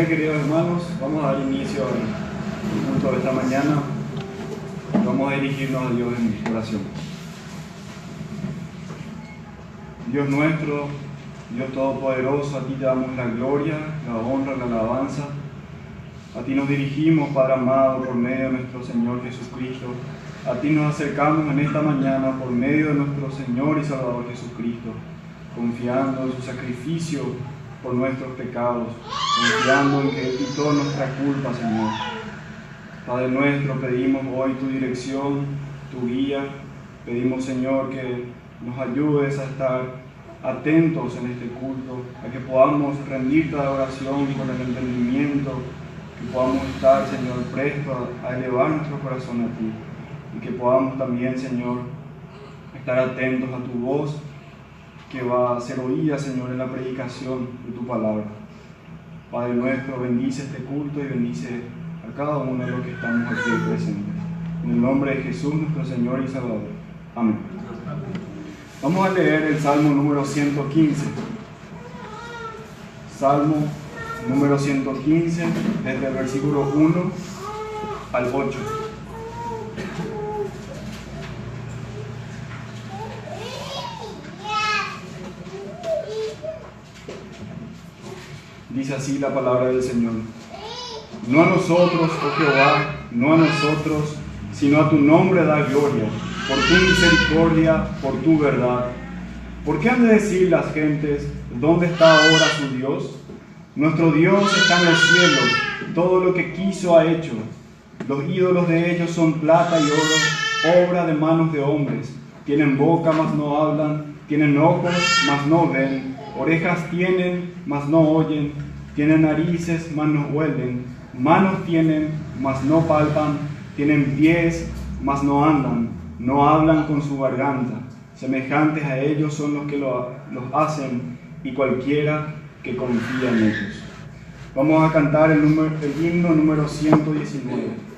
días, queridos hermanos. Vamos a dar inicio al culto de esta mañana. Vamos a dirigirnos a Dios en oración. Dios nuestro, Dios Todopoderoso, a ti te damos la gloria, la honra, la alabanza. A ti nos dirigimos, Padre amado, por medio de nuestro Señor Jesucristo. A ti nos acercamos en esta mañana por medio de nuestro Señor y Salvador Jesucristo, confiando en su sacrificio por nuestros pecados, confiando en que Él quitó nuestra culpa, Señor. Padre nuestro, pedimos hoy tu dirección, tu guía. Pedimos, Señor, que nos ayudes a estar atentos en este culto, a que podamos rendirte la oración con el entendimiento, que podamos estar, Señor, prestos a elevar nuestro corazón a ti, y que podamos también, Señor, estar atentos a tu voz, que va a ser oída, Señor, en la predicación de tu palabra. Padre nuestro, bendice este culto y bendice a cada uno de los que estamos aquí presentes. En el nombre de Jesús, nuestro Señor y Salvador. Amén. Vamos a leer el Salmo número 115. Salmo número 115, desde el versículo 1 al 8. Dice así la palabra del Señor: No a nosotros, oh Jehová, no a nosotros, sino a tu nombre da gloria, por tu misericordia, por tu verdad. ¿Por qué han de decir las gentes, ¿dónde está ahora su Dios? Nuestro Dios está en los cielos, todo lo que quiso ha hecho. Los ídolos de ellos son plata y oro, obra de manos de hombres. Tienen boca, mas no hablan, tienen ojos, mas no ven, orejas tienen, mas no oyen, tienen narices, mas no huelen, manos tienen, mas no palpan, tienen pies, mas no andan, no hablan con su garganta. Semejantes a ellos son los que los hacen, y cualquiera que confía en ellos. Vamos a cantar el himno número 119.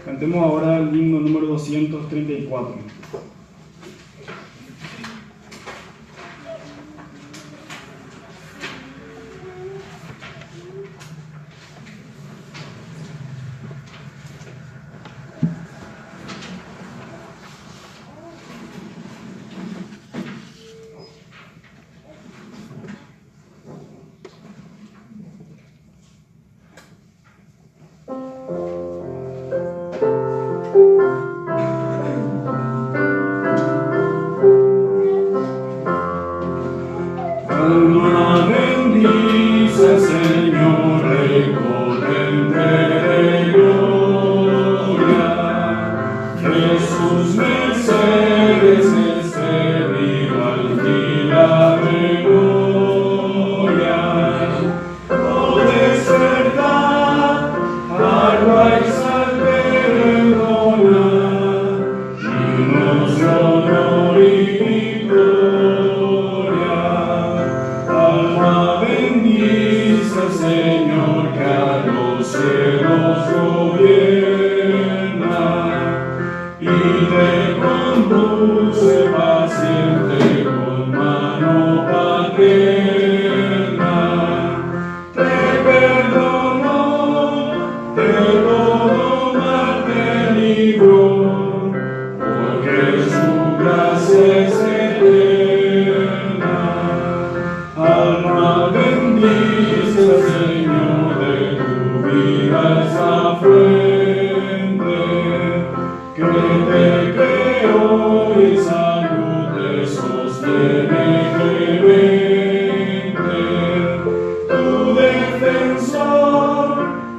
Cantemos ahora el himno número 234.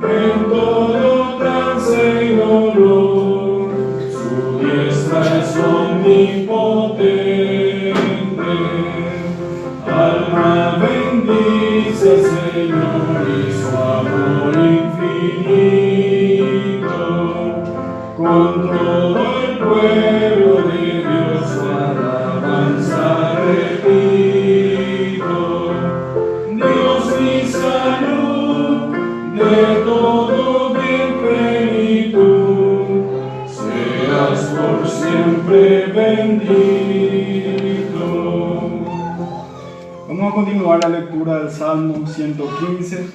en todo trance y dolor. Su diestra es omnipotente. Alma bendice al Señor y su amor infinito. Con todo el pueblo de Dios su alabanza repito. Dios mi salud, de todo bien plenitud, seas por siempre bendito. Vamos a continuar la lectura del Salmo 115,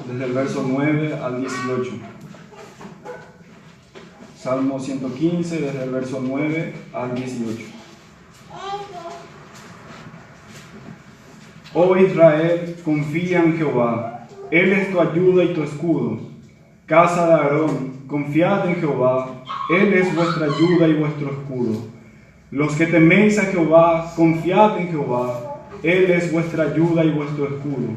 desde el verso 9 al 18. Salmo 115, desde el verso 9 al 18. Oh Israel, confía en Jehová, Él es tu ayuda y tu escudo. Casa de Aarón, confiad en Jehová, Él es vuestra ayuda y vuestro escudo. Los que teméis a Jehová, confiad en Jehová, Él es vuestra ayuda y vuestro escudo.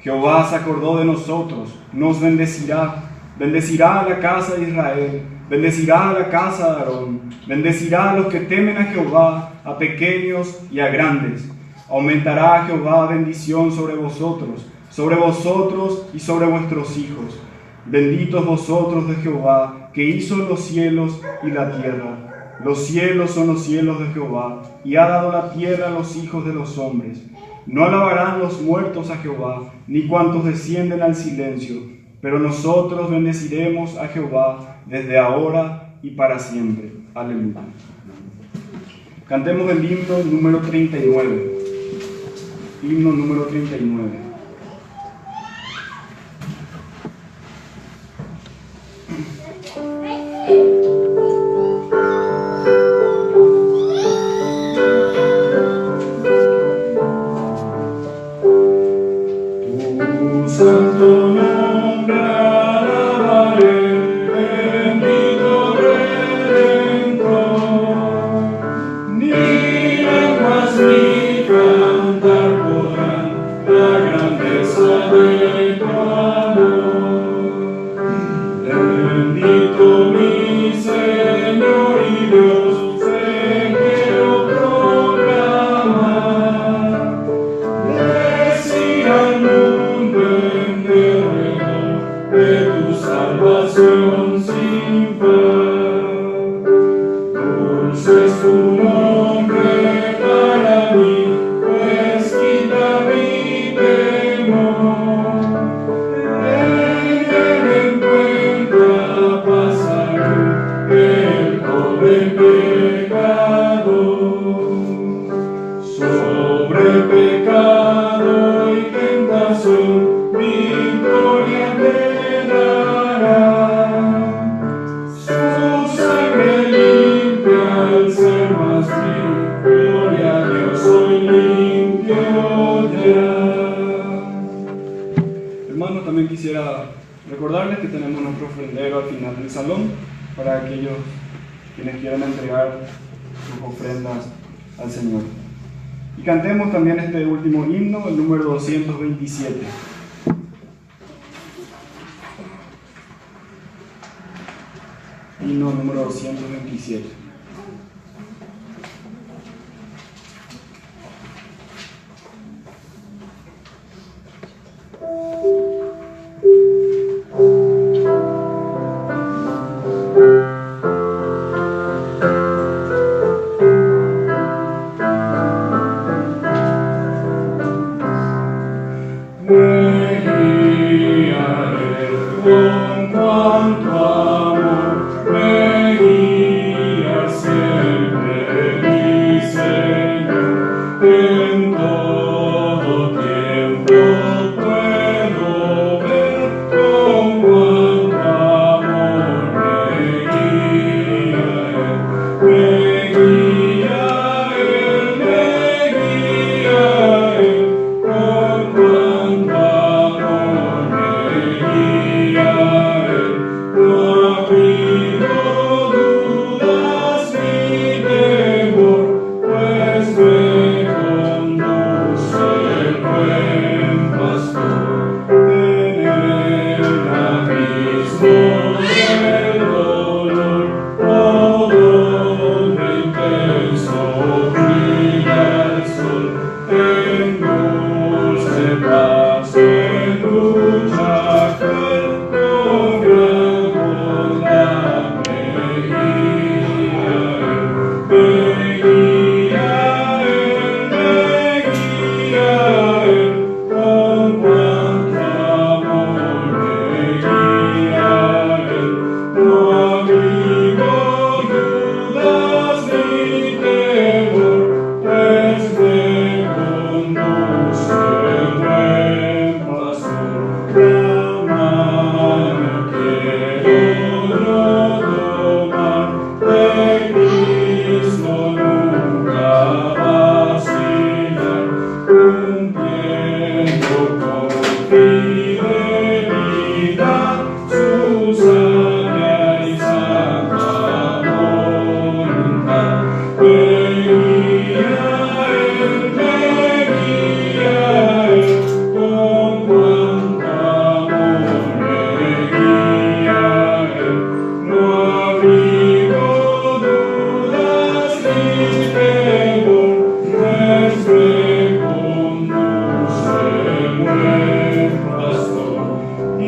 Jehová se acordó de nosotros, nos bendecirá, bendecirá a la casa de Israel, bendecirá a la casa de Aarón, bendecirá a los que temen a Jehová, a pequeños y a grandes. Aumentará Jehová bendición sobre vosotros y sobre vuestros hijos. Benditos vosotros de Jehová, que hizo los cielos y la tierra. Los cielos son los cielos de Jehová, y ha dado la tierra a los hijos de los hombres. No alabarán los muertos a Jehová, ni cuantos descienden al silencio, pero nosotros bendeciremos a Jehová desde ahora y para siempre. Aleluya. Cantemos el himno número 39. Himno número 39. Santo nombre alabaré, bendito Redentor. Ni lenguas ni cantar podrán la grandeza de tu amor. Bendito mi Señor y Dios, te quiero proclamar. Decir al mundo de tu salvación sin par. Dulce es tu nombre para mí, pues quita mi temor. En él encuentra paz, el pobre pecador. Sobre pecado y tentación victoria te dará. Su sangre limpia al ser más vil. Gloria a Dios, soy limpio ya. Hermanos, también quisiera recordarles que tenemos nuestro ofrendero al final del salón para aquellos quienes quieran entregar sus ofrendas al Señor. Y cantemos también este último himno, el número 227. Himno número 227. Con cuanto amor me guías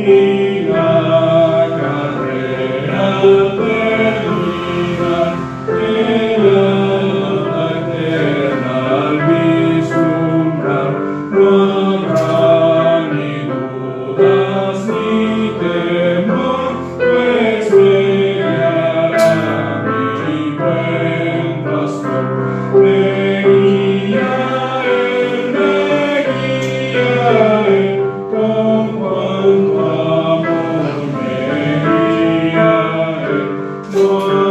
y la carrera perdida, el alma eterna al vislumbrar, no habrá ni dudas ni temor, pues me guiará mi buen pastor. Me guía él, con cuanto amor me guía él. No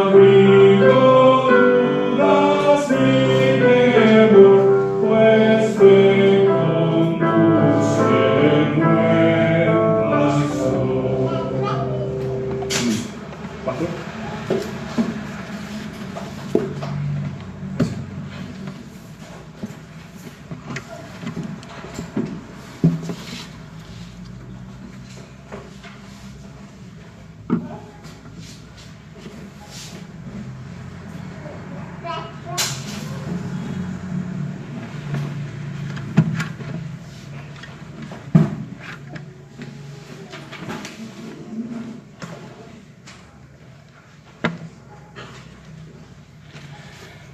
abrigo dudas ni temor, pues me conduce el buen pastor. Pastor.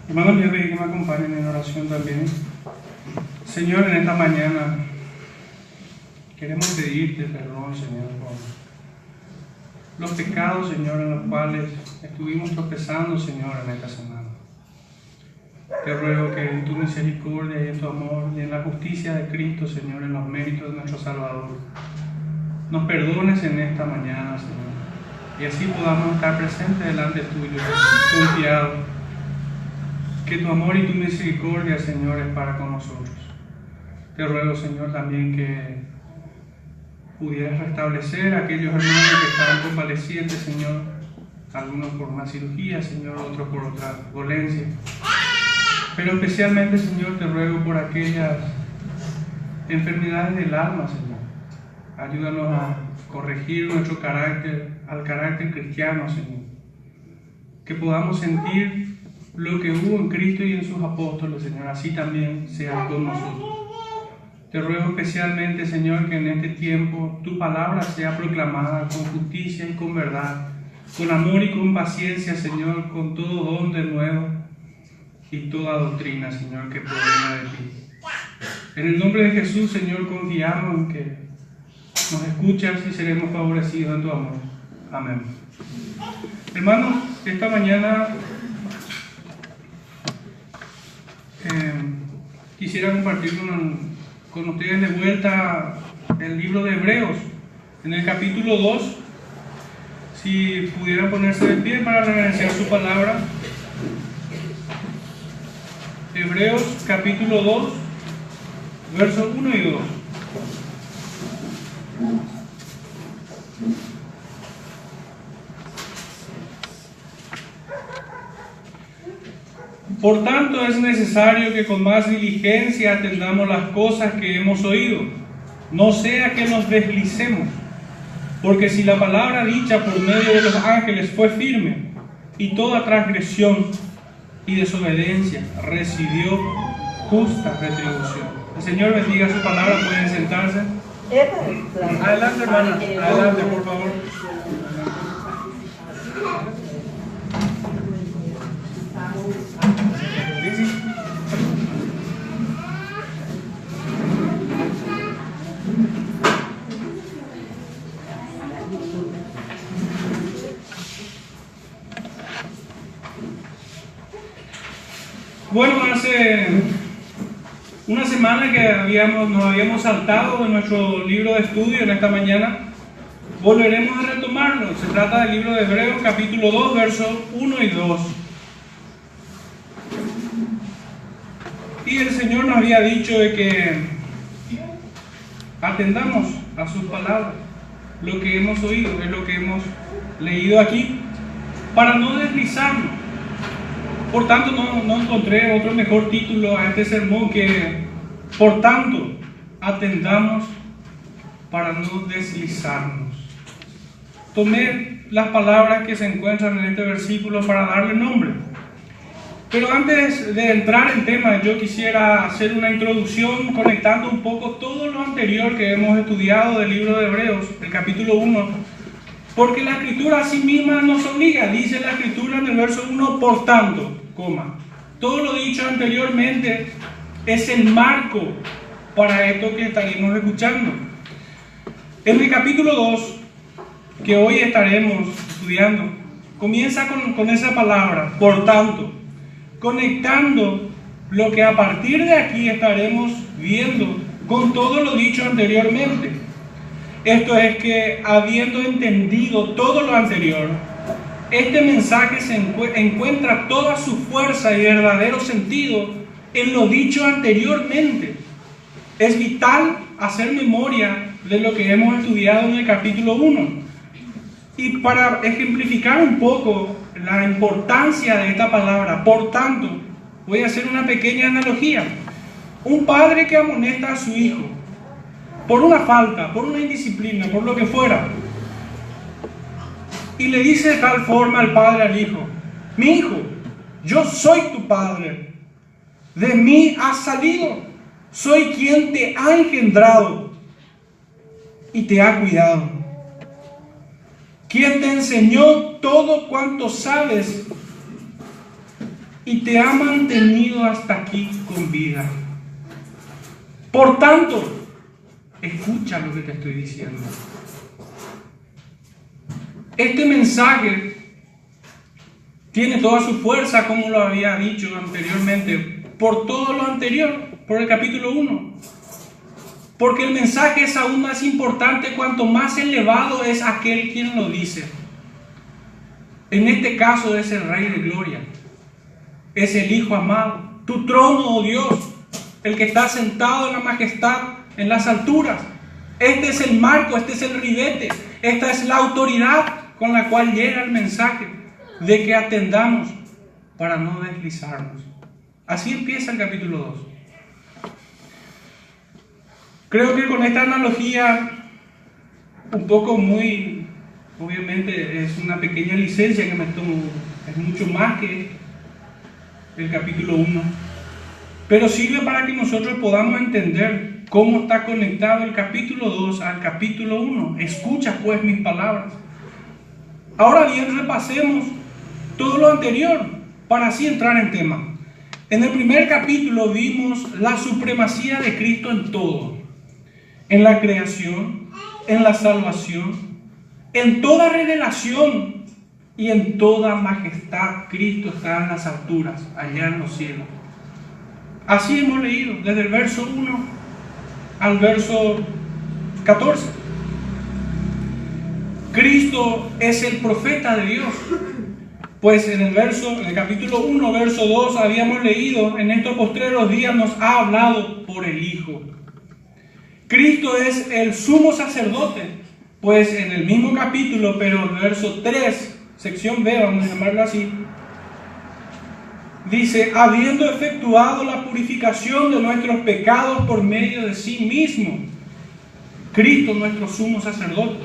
Hermanos, les pedí que me acompañen en oración también. Señor, en esta mañana queremos pedirte perdón, Señor, por los pecados, Señor, en los cuales estuvimos tropezando, Señor, en esta semana. Te ruego que en tu misericordia y en tu amor y en la justicia de Cristo, Señor, en los méritos de nuestro Salvador, nos perdones en esta mañana, Señor, y así podamos estar presentes delante tuyo, confiados que tu amor y tu misericordia, Señor, es para con nosotros. Te ruego, Señor, también que pudieras restablecer a aquellos hermanos que estaban convalecientes, Señor, algunos por una cirugía, Señor, otros por otra dolencia. Pero especialmente, Señor, te ruego por aquellas enfermedades del alma, Señor. Ayúdanos a corregir nuestro carácter, al carácter cristiano, Señor. Que podamos sentir lo que hubo en Cristo y en sus apóstoles, Señor, así también sea con nosotros. Te ruego especialmente, Señor, que en este tiempo tu palabra sea proclamada con justicia y con verdad, con amor y con paciencia, Señor, con todo don de nuevo y toda doctrina, Señor, que provenga de ti. En el nombre de Jesús, Señor, confiamos en que nos escuchas y seremos favorecidos en tu amor. Amén. Hermanos, esta mañana quisiera compartir con ustedes de vuelta el libro de Hebreos, en el capítulo 2. Si pudieran ponerse de pie para reverenciar su palabra. Hebreos capítulo 2, versos 1 y 2. Por tanto, es necesario que con más diligencia atendamos las cosas que hemos oído, no sea que nos deslicemos. Porque si la palabra dicha por medio de los ángeles fue firme, y toda transgresión y desobediencia recibió justa retribución. El Señor bendiga su palabra, pueden sentarse. Adelante, hermana, adelante, por favor. Bueno, hace una semana que nos habíamos saltado de nuestro libro de estudio. En esta mañana volveremos a retomarlo. Se trata del libro de Hebreos, capítulo 2, versos 1 y 2. Y el Señor nos había dicho de que atendamos a sus palabras. Lo que hemos oído es lo que hemos leído aquí, para no deslizarnos. Por tanto, no encontré otro mejor título a este sermón que por tanto, atendamos para no deslizarnos. Tomé las palabras que se encuentran en este versículo para darle nombre. Pero antes de entrar en tema, yo quisiera hacer una introducción conectando un poco todo lo anterior que hemos estudiado del libro de Hebreos, el capítulo 1, porque la Escritura a sí misma nos obliga. Dice la Escritura en el verso 1, por tanto, todo lo dicho anteriormente es el marco para esto que estaremos escuchando. En el capítulo 2, que hoy estaremos estudiando, comienza con esa palabra, por tanto, conectando lo que a partir de aquí estaremos viendo con todo lo dicho anteriormente. Esto es que, habiendo entendido todo lo anterior, este mensaje encuentra toda su fuerza y verdadero sentido en lo dicho anteriormente. Es vital hacer memoria de lo que hemos estudiado en el capítulo 1. Y para ejemplificar un poco la importancia de esta palabra, por tanto, voy a hacer una pequeña analogía. Un padre que amonesta a su hijo por una falta, por una indisciplina, por lo que fuera, y le dice de tal forma al padre al hijo: mi hijo, yo soy tu padre, de mí has salido, soy quien te ha engendrado y te ha cuidado, quien te enseñó todo cuanto sabes y te ha mantenido hasta aquí con vida. Por tanto, escucha lo que te estoy diciendo. Este mensaje tiene toda su fuerza, como lo había dicho anteriormente, por todo lo anterior, por el capítulo 1. Porque el mensaje es aún más importante cuanto más elevado es aquel quien lo dice. En este caso es el Rey de Gloria, es el Hijo amado, tu trono, oh Dios, el que está sentado en la majestad, en las alturas. Este es el marco, este es el ribete, esta es la autoridad con la cual llega el mensaje de que atendamos para no deslizarnos. Así empieza el capítulo 2. Creo que con esta analogía, un poco obviamente es una pequeña licencia que me tomo, es mucho más que el capítulo 1, pero sirve para que nosotros podamos entender cómo está conectado el capítulo 2 al capítulo 1. Escucha pues mis palabras. Ahora bien, repasemos todo lo anterior para así entrar en tema. En el primer capítulo vimos la supremacía de Cristo en todo. En la creación, en la salvación, en toda revelación y en toda majestad. Cristo está en las alturas, allá en los cielos. Así hemos leído desde el verso 1 al verso 14. Cristo es el profeta de Dios. Pues en el capítulo 1, verso 2, habíamos leído: en estos postreros días nos ha hablado por el Hijo. Cristo es el sumo sacerdote, pues en el mismo capítulo, pero el verso 3, sección B, vamos a llamarlo así, dice: habiendo efectuado la purificación de nuestros pecados por medio de sí mismo. Cristo, nuestro sumo sacerdote.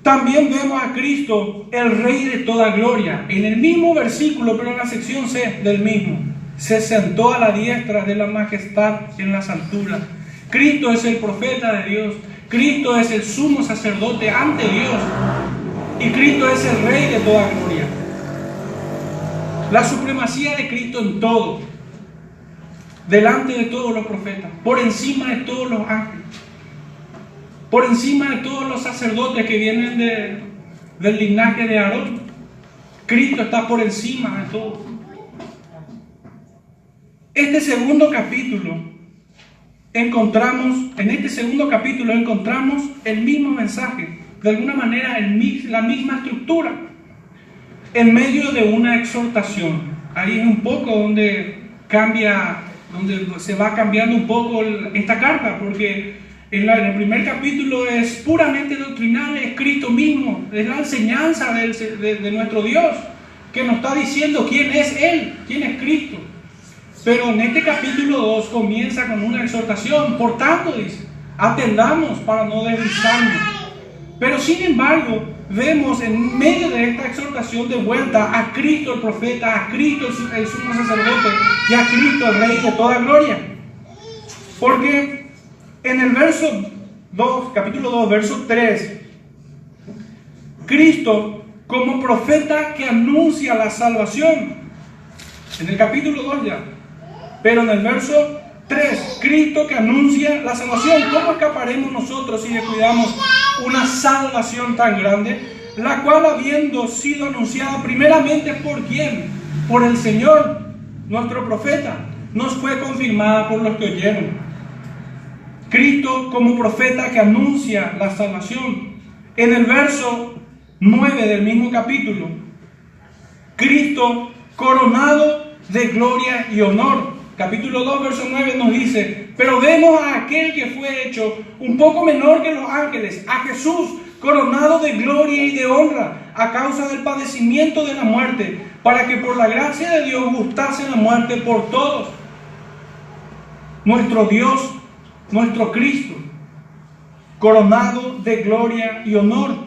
También vemos a Cristo, el Rey de toda gloria. En el mismo versículo, pero en la sección C del mismo: se sentó a la diestra de la majestad en las alturas. Cristo es el profeta de Dios. Cristo es el sumo sacerdote ante Dios. Y Cristo es el Rey de toda gloria. La supremacía de Cristo en todo, delante de todos los profetas, por encima de todos los ángeles, por encima de todos los sacerdotes que vienen del linaje de Aarón. Cristo está por encima de todo. En este segundo capítulo encontramos el mismo mensaje, de alguna manera la misma estructura, en medio de una exhortación. Ahí es un poco donde se va cambiando un poco esta carta, porque en el primer capítulo es puramente doctrinal, es Cristo mismo, es la enseñanza de nuestro Dios, que nos está diciendo quién es Él, quién es Cristo. Pero en este capítulo 2 comienza con una exhortación. Por tanto, dice, atendamos para no deslizarnos. Pero sin embargo, vemos en medio de esta exhortación de vuelta a Cristo el profeta, a Cristo el sumo sacerdote y a Cristo el Rey de toda gloria. Porque en el verso 2, capítulo 2, verso 3, Cristo como profeta que anuncia la salvación. En el capítulo 2 ya. Pero en el verso 3, Cristo que anuncia la salvación. ¿Cómo escaparemos nosotros si descuidamos una salvación tan grande? La cual, habiendo sido anunciada primeramente por ¿quién? Por el Señor, nuestro profeta, nos fue confirmada por los que oyeron. Cristo como profeta que anuncia la salvación. En el verso 9 del mismo capítulo, Cristo coronado de gloria y honor. Capítulo 2, verso 9 nos dice: pero vemos a aquel que fue hecho un poco menor que los ángeles, a Jesús, coronado de gloria y de honra, a causa del padecimiento de la muerte, para que por la gracia de Dios gustase la muerte por todos. Nuestro Dios, nuestro Cristo, coronado de gloria y honor.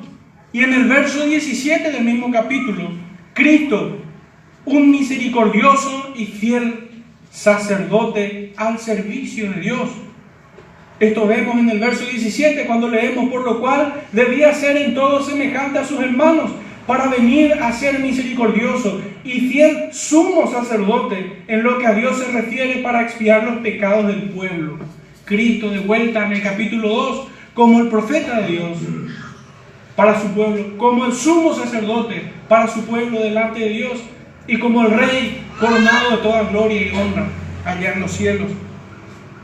Y en el verso 17 del mismo capítulo, Cristo, un misericordioso y fiel sacerdote al servicio de Dios. Esto vemos en el verso 17 cuando leemos: por lo cual debía ser en todo semejante a sus hermanos, para venir a ser misericordioso y fiel sumo sacerdote en lo que a Dios se refiere, para expiar los pecados del pueblo. Cristo de vuelta en el capítulo 2 como el profeta de Dios para su pueblo, como el sumo sacerdote para su pueblo delante de Dios, y como el Rey coronado de toda gloria y honra allá en los cielos.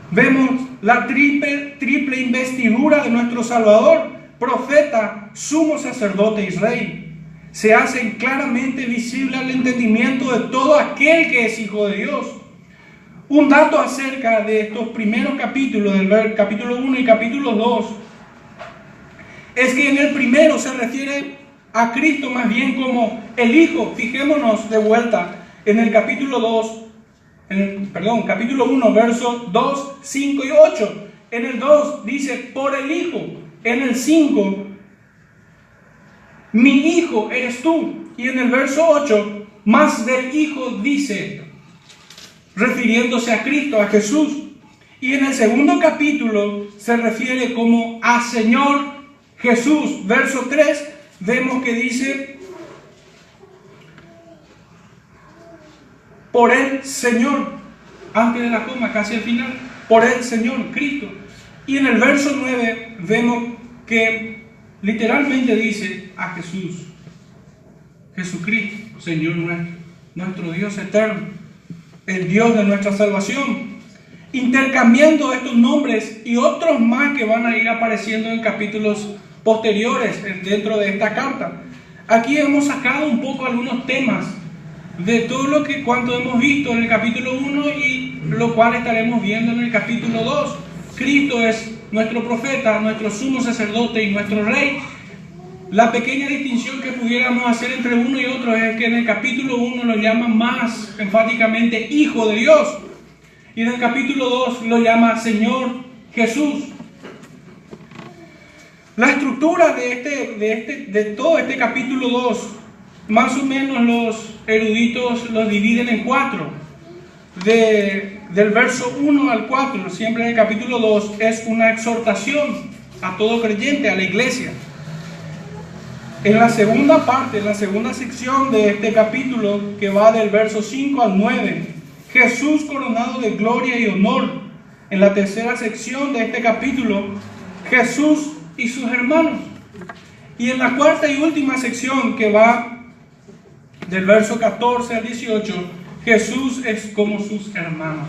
Vemos la triple investidura de nuestro Salvador, profeta, sumo sacerdote y Rey. Se hacen claramente visible al entendimiento de todo aquel que es hijo de Dios. Un dato acerca de estos primeros capítulos, del capítulo 1 y capítulo 2, es que en el primero se refiere a Cristo más bien como el Hijo. Fijémonos de vuelta en el capítulo 1, versos 2, 5 y 8. En el 2 dice: por el Hijo. En el 5, mi Hijo eres tú. Y en el verso 8, más del Hijo dice, refiriéndose a Cristo, a Jesús. Y en el segundo capítulo se refiere como a Señor Jesús. Verso 3, vemos que dice: por el Señor, antes de la coma, casi al final, por el Señor, Cristo. Y en el verso 9 vemos que literalmente dice a Jesús, Jesucristo, Señor nuestro Dios eterno, el Dios de nuestra salvación, intercambiando estos nombres y otros más que van a ir apareciendo en capítulos posteriores dentro de esta carta. Aquí hemos sacado un poco algunos temas de todo cuanto hemos visto en el capítulo 1 y lo cual estaremos viendo en el capítulo 2. Cristo es nuestro profeta, nuestro sumo sacerdote y nuestro Rey. La pequeña distinción que pudiéramos hacer entre uno y otro es que en el capítulo 1 lo llama más enfáticamente Hijo de Dios, y en el capítulo 2 lo llama Señor Jesús. La estructura de todo este capítulo 2, más o menos los eruditos los dividen en 4. Del verso 1 al 4, siempre en el capítulo 2, es una exhortación a todo creyente, a la iglesia. En la segunda parte, en la segunda sección de este capítulo, que va del verso 5 al 9, Jesús coronado de gloria y honor. En la tercera sección de este capítulo, Jesús y sus hermanos. Y en la cuarta y última sección, que va del verso 14 al 18, Jesús es como sus hermanos.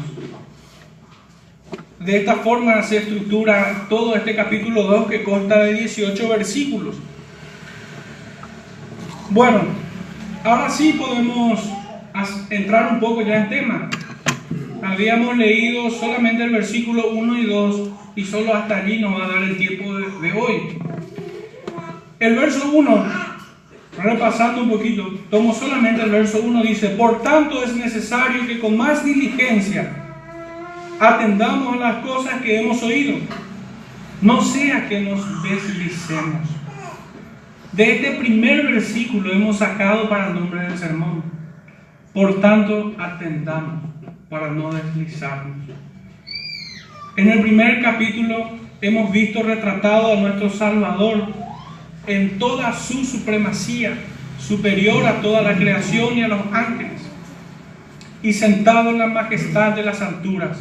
De esta forma se estructura todo este capítulo 2, que consta de 18 versículos. Bueno, ahora sí podemos entrar un poco ya en tema. Habíamos leído solamente el versículo 1 y 2 y solo hasta allí nos va a dar el tiempo de hoy. El verso 1, repasando un poquito, tomo solamente el verso 1, dice: por tanto es necesario que con más diligencia atendamos a las cosas que hemos oído, no sea que nos deslicemos. De este primer versículo hemos sacado para el nombre del sermón. Por tanto, atendamos para no deslizarnos. En el primer capítulo hemos visto retratado a nuestro Salvador en toda su supremacía, superior a toda la creación y a los ángeles, y sentado en la majestad de las alturas,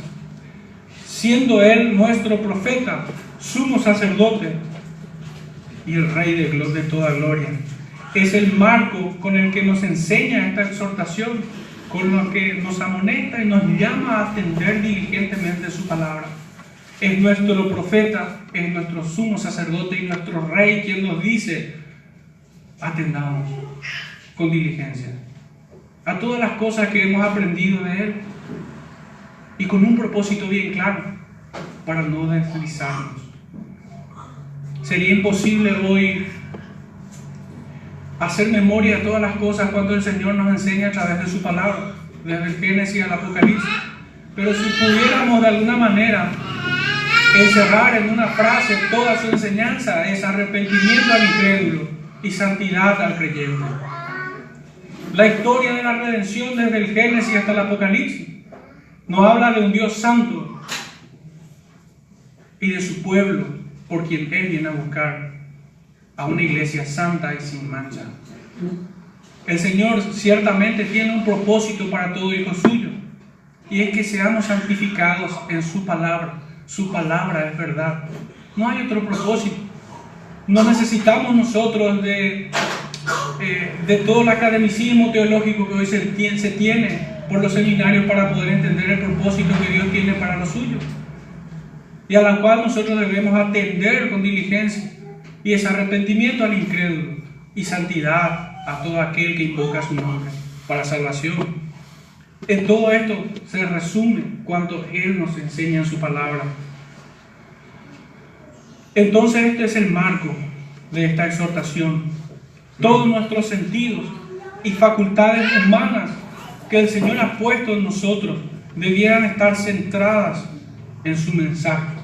siendo Él nuestro profeta, sumo sacerdote y el Rey de toda gloria. Es el marco con el que nos enseña esta exhortación, con lo que nos amonesta y nos llama a atender diligentemente su palabra. Es nuestro profeta, es nuestro sumo sacerdote y nuestro Rey quien nos dice: atendamos con diligencia a todas las cosas que hemos aprendido de Él, y con un propósito bien claro, para no deslizarnos. Sería imposible hoy hacer memoria de todas las cosas cuando el Señor nos enseña a través de su palabra, desde el Génesis al Apocalipsis. Pero si pudiéramos de alguna manera encerrar en una frase toda su enseñanza, es arrepentimiento al incrédulo y santidad al creyente. La historia de la redención desde el Génesis hasta el Apocalipsis nos habla de un Dios santo y de su pueblo, por quien Él viene a buscar a una iglesia santa y sin mancha. El Señor ciertamente tiene un propósito para todo hijo suyo, y es que seamos santificados en su palabra. Su palabra es verdad. No hay otro propósito. No necesitamos nosotros de todo el academicismo teológico que hoy se tiene por los seminarios para poder entender el propósito que Dios tiene para los suyos, y a la cual nosotros debemos atender con diligencia, y es arrepentimiento al incrédulo y santidad a todo aquel que invoca su nombre para salvación. En todo esto se resume cuanto Él nos enseña en su palabra. Entonces este es el marco de esta exhortación. Todos nuestros sentidos y facultades humanas que el Señor ha puesto en nosotros debieran estar centradas en su mensaje.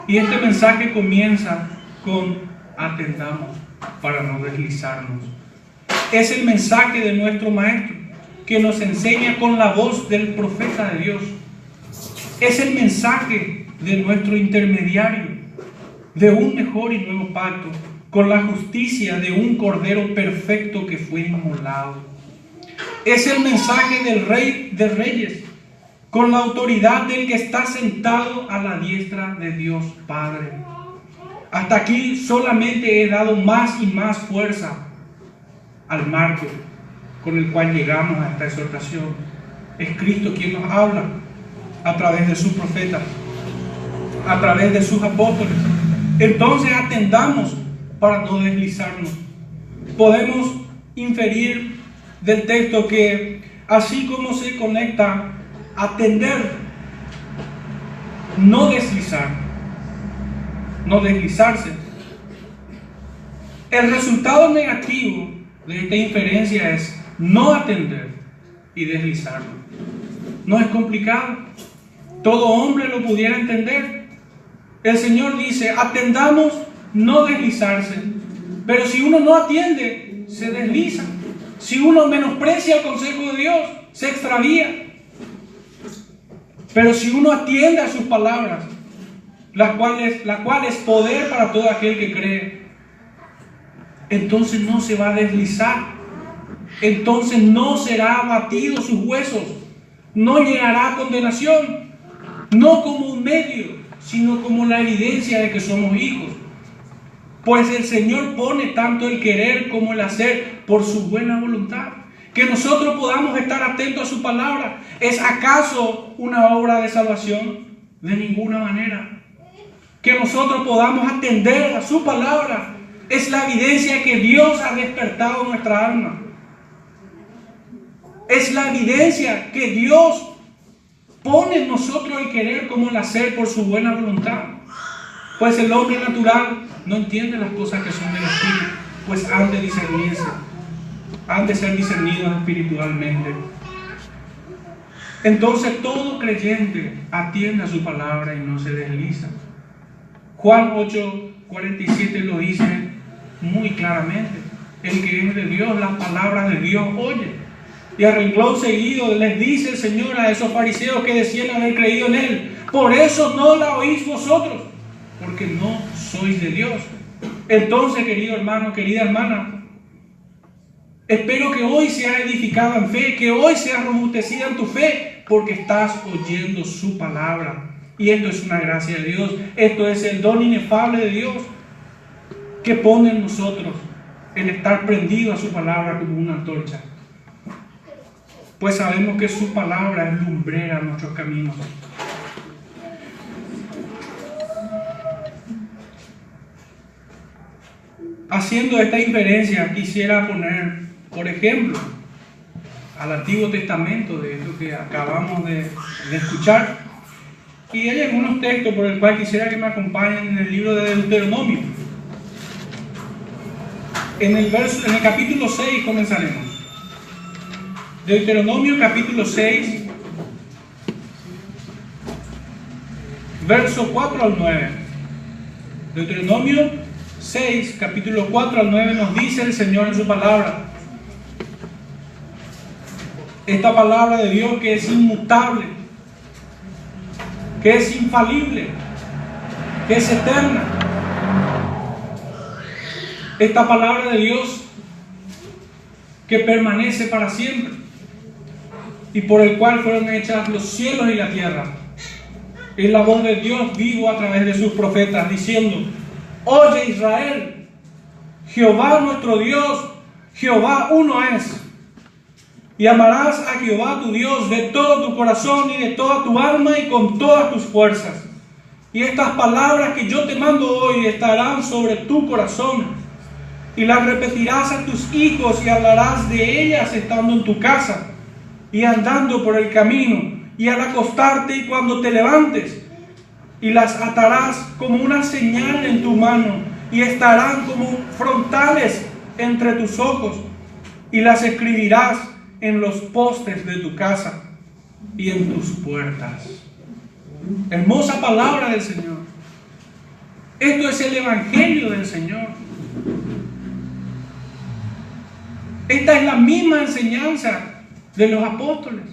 Y este mensaje comienza con: atendamos para no deslizarnos. Es el mensaje de nuestro Maestro, que nos enseña con la voz del profeta de Dios. Es el mensaje de nuestro intermediario, de un mejor y nuevo pacto, con la justicia de un Cordero perfecto que fue inmolado. Es el mensaje del Rey de Reyes, con la autoridad del que está sentado a la diestra de Dios Padre. Hasta aquí solamente he dado más y más fuerza al marco con el cual llegamos a esta exhortación. Es Cristo quien nos habla a través de sus profetas, a través de sus apóstoles. Entonces atendamos para no deslizarnos. Podemos inferir del texto que así como se conecta atender, no deslizar, no deslizarse, el resultado negativo de esta inferencia es no atender y deslizarnos. No es complicado, todo hombre lo pudiera entender. El Señor dice: atendamos, no deslizarse. Pero si uno no atiende, se desliza. Si uno menosprecia el consejo de Dios, se extravía. Pero si uno atiende a sus palabras, la cual es poder para todo aquel que cree, entonces no se va a deslizar. Entonces no será abatido sus huesos, no llegará a condenación, no como un medio, sino como la evidencia de que somos hijos. Pues el Señor pone tanto el querer como el hacer por su buena voluntad. Que nosotros podamos estar atentos a su palabra, ¿es acaso una obra de salvación? De ninguna manera. Que nosotros podamos atender a su palabra es la evidencia que Dios ha despertado nuestra alma. Es la evidencia que Dios pone en nosotros el querer como el hacer por su buena voluntad. Pues el hombre natural no entiende las cosas que son del Espíritu, pues han de discernirse, han de ser discernidos espiritualmente. Entonces todo creyente atiende a su palabra y no se desliza. Juan 8:47 lo dice: muy claramente. El que es de Dios, las palabras de Dios oye. Y a renglón seguido les dice el Señor a esos fariseos que decían haber creído en Él: por eso no la oís vosotros, porque no sois de Dios. Entonces, querido hermano, querida hermana, espero que hoy seas edificado en fe, que hoy seas robustecida en tu fe, porque estás oyendo su palabra. Y esto es una gracia de Dios, esto es el don inefable de Dios que pone en nosotros el estar prendido a su palabra como una antorcha. Pues sabemos que su palabra es lumbrera en nuestros caminos. Haciendo esta inferencia, quisiera poner, por ejemplo, al Antiguo Testamento, de esto que acabamos de escuchar. Y hay algunos textos por el cual quisiera que me acompañen en el libro de Deuteronomio. En el capítulo 6 comenzaremos. Deuteronomio capítulo 6, verso 4 al 9. Deuteronomio 6, capítulo 4 al 9 nos dice el Señor en su palabra. Esta palabra de Dios que es inmutable, que es infalible, que es eterna. Esta palabra de Dios que permanece para siempre y por el cual fueron hechas los cielos y la tierra. Es la voz de Dios vivo a través de sus profetas diciendo: oye Israel, Jehová nuestro Dios, Jehová uno es. Y amarás a Jehová tu Dios de todo tu corazón y de toda tu alma y con todas tus fuerzas. Y estas palabras que yo te mando hoy estarán sobre tu corazón, y las repetirás a tus hijos y hablarás de ellas estando en tu casa y andando por el camino y al acostarte y cuando te levantes, y las atarás como una señal en tu mano y estarán como frontales entre tus ojos, y las escribirás en los postes de tu casa y en tus puertas. Hermosa palabra del Señor. Esto es el Evangelio del Señor. Esta es la misma enseñanza de los apóstoles.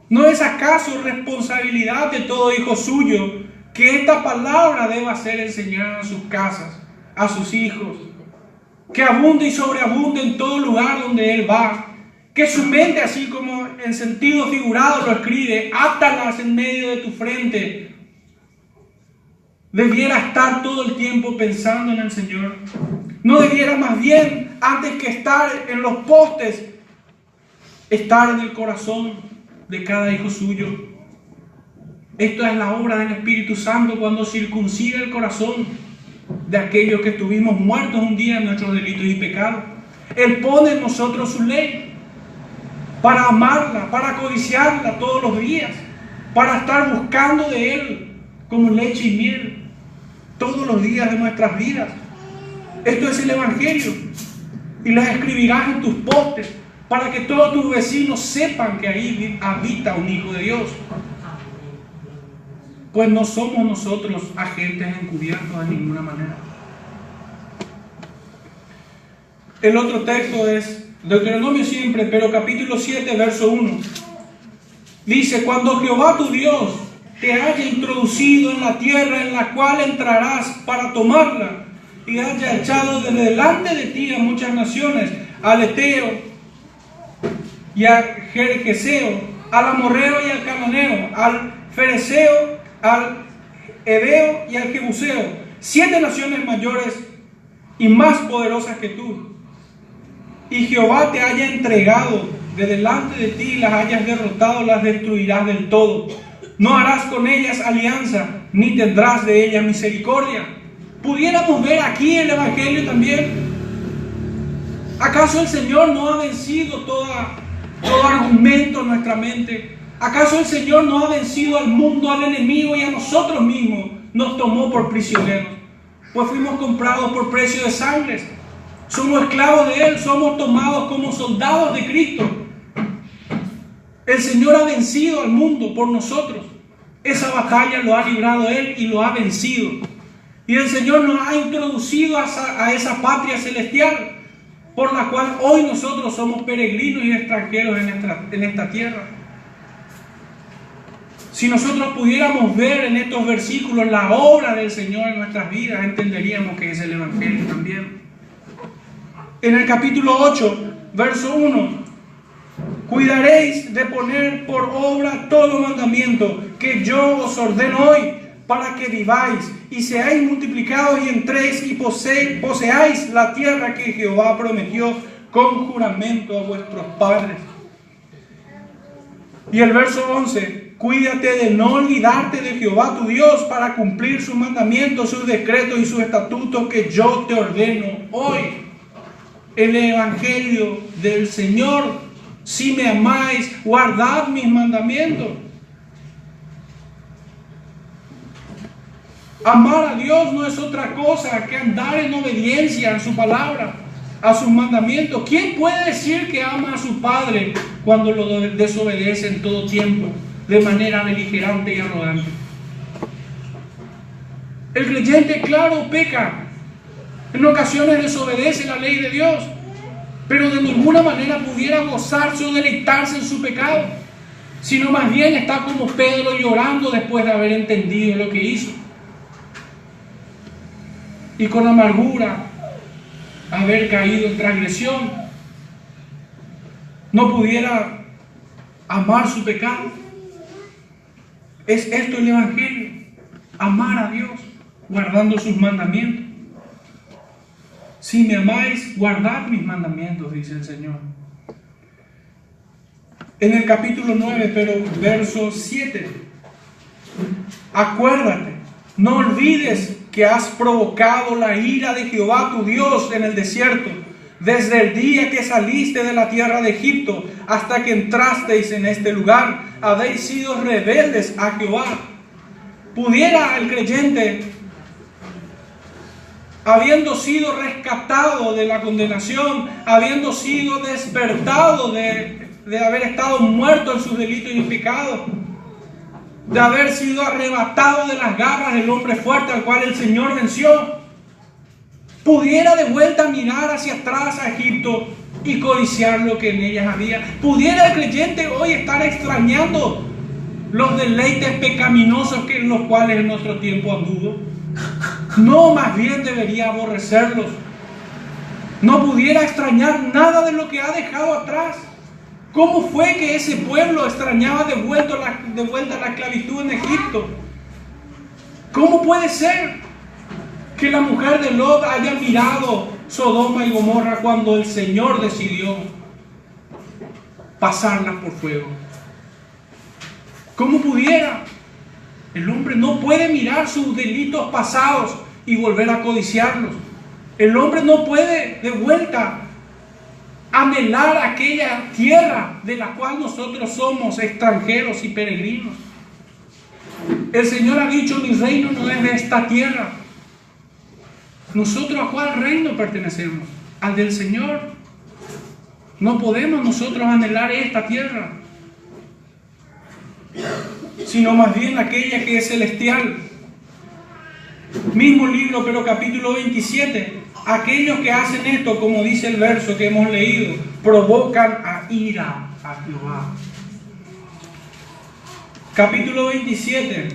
¿No es acaso responsabilidad de todo hijo suyo que esta palabra deba ser enseñada en sus casas, a sus hijos? Que abunde y sobreabunde en todo lugar donde él va. Que su mente, así como en sentido figurado lo escribe, átalas en medio de tu frente. Debiera estar todo el tiempo pensando en el Señor. No debiera más bien, antes que estar en los postes, estar en el corazón de cada hijo suyo. Esto es la obra del Espíritu Santo cuando circuncida el corazón de aquellos que estuvimos muertos un día en nuestros delitos y pecados. Él pone en nosotros su ley para amarla, para codiciarla todos los días, para estar buscando de Él como leche y miel todos los días de nuestras vidas. Esto es el Evangelio, y las escribirás en tus postes para que todos tus vecinos sepan que ahí habita un hijo de Dios. Pues no somos nosotros agentes encubiertos de ninguna manera. El otro texto es Deuteronomio siempre, pero capítulo 7, verso 1. Dice: cuando Jehová tu Dios te haya introducido en la tierra en la cual entrarás para tomarla, y haya echado de delante de ti a muchas naciones, al Eteo y al Gergeseo, al Amorreo y al Cananeo, al Fereceo, al Heveo y al Jebuseo, 7 naciones mayores y más poderosas que tú, y Jehová te haya entregado de delante de ti y las hayas derrotado, las destruirás del todo. No harás con ellas alianza, ni tendrás de ellas misericordia. Pudiéramos ver aquí el Evangelio también. ¿Acaso el Señor no ha vencido todo argumento en nuestra mente? ¿Acaso el Señor no ha vencido al mundo, al enemigo y a nosotros mismos? Nos tomó por prisioneros, pues fuimos comprados por precio de sangre. Somos esclavos de Él, somos tomados como soldados de Cristo. El Señor ha vencido al mundo por nosotros. Esa batalla lo ha librado Él y lo ha vencido. Y el Señor nos ha introducido a esa patria celestial, por la cual hoy nosotros somos peregrinos y extranjeros en esta tierra. Si nosotros pudiéramos ver en estos versículos la obra del Señor en nuestras vidas, entenderíamos que es el Evangelio también. En el capítulo 8, verso 1, cuidaréis de poner por obra todo mandamiento que yo os ordeno hoy, para que viváis y seáis multiplicados y entréis y poseáis la tierra que Jehová prometió con juramento a vuestros padres. Y el verso 11, cuídate de no olvidarte de Jehová tu Dios para cumplir sus mandamientos, sus decretos y sus estatutos que yo te ordeno hoy. El Evangelio del Señor: si me amáis, guardad mis mandamientos. Amar a Dios no es otra cosa que andar en obediencia a su palabra, a sus mandamientos. ¿Quién puede decir que ama a su padre cuando lo desobedece en todo tiempo, de manera beligerante y arrogante? El creyente, claro, peca. En ocasiones desobedece la ley de Dios, pero de ninguna manera pudiera gozarse o deleitarse en su pecado, sino más bien está como Pedro llorando después de haber entendido lo que hizo. Y con amargura haber caído en transgresión, no pudiera amar su pecado. Es esto el Evangelio: amar a Dios guardando sus mandamientos. Si me amáis, guardad mis mandamientos, dice el Señor. En el capítulo 9, pero verso 7, acuérdate, no olvides que has provocado la ira de Jehová tu Dios en el desierto, desde el día que saliste de la tierra de Egipto hasta que entrasteis en este lugar. Habéis sido rebeldes a Jehová. ¿Pudiera el creyente, habiendo sido rescatado de la condenación, habiendo sido despertado de haber estado muerto en sus delitos y pecados, de haber sido arrebatado de las garras del hombre fuerte al cual el Señor venció, pudiera de vuelta mirar hacia atrás a Egipto y codiciar lo que en ellas había? ¿Pudiera el creyente hoy estar extrañando los deleites pecaminosos en los cuales en nuestro tiempo anduvo? No, más bien debería aborrecerlos. No pudiera extrañar nada de lo que ha dejado atrás. ¿Cómo fue que ese pueblo extrañaba de vuelta la esclavitud en Egipto? ¿Cómo puede ser que la mujer de Lot haya mirado Sodoma y Gomorra cuando el Señor decidió pasarlas por fuego? ¿Cómo pudiera? El hombre no puede mirar sus delitos pasados y volver a codiciarlos. El hombre no puede de vuelta anhelar aquella tierra de la cual nosotros somos extranjeros y peregrinos. El Señor ha dicho: mi reino no es de esta tierra. ¿Nosotros a cuál reino pertenecemos? ¿Al del Señor? No podemos nosotros anhelar esta tierra, sino más bien aquella que es celestial. Mismo libro, pero capítulo 27. Aquellos que hacen esto, como dice el verso que hemos leído, provocan a ira a Jehová. Capítulo 27.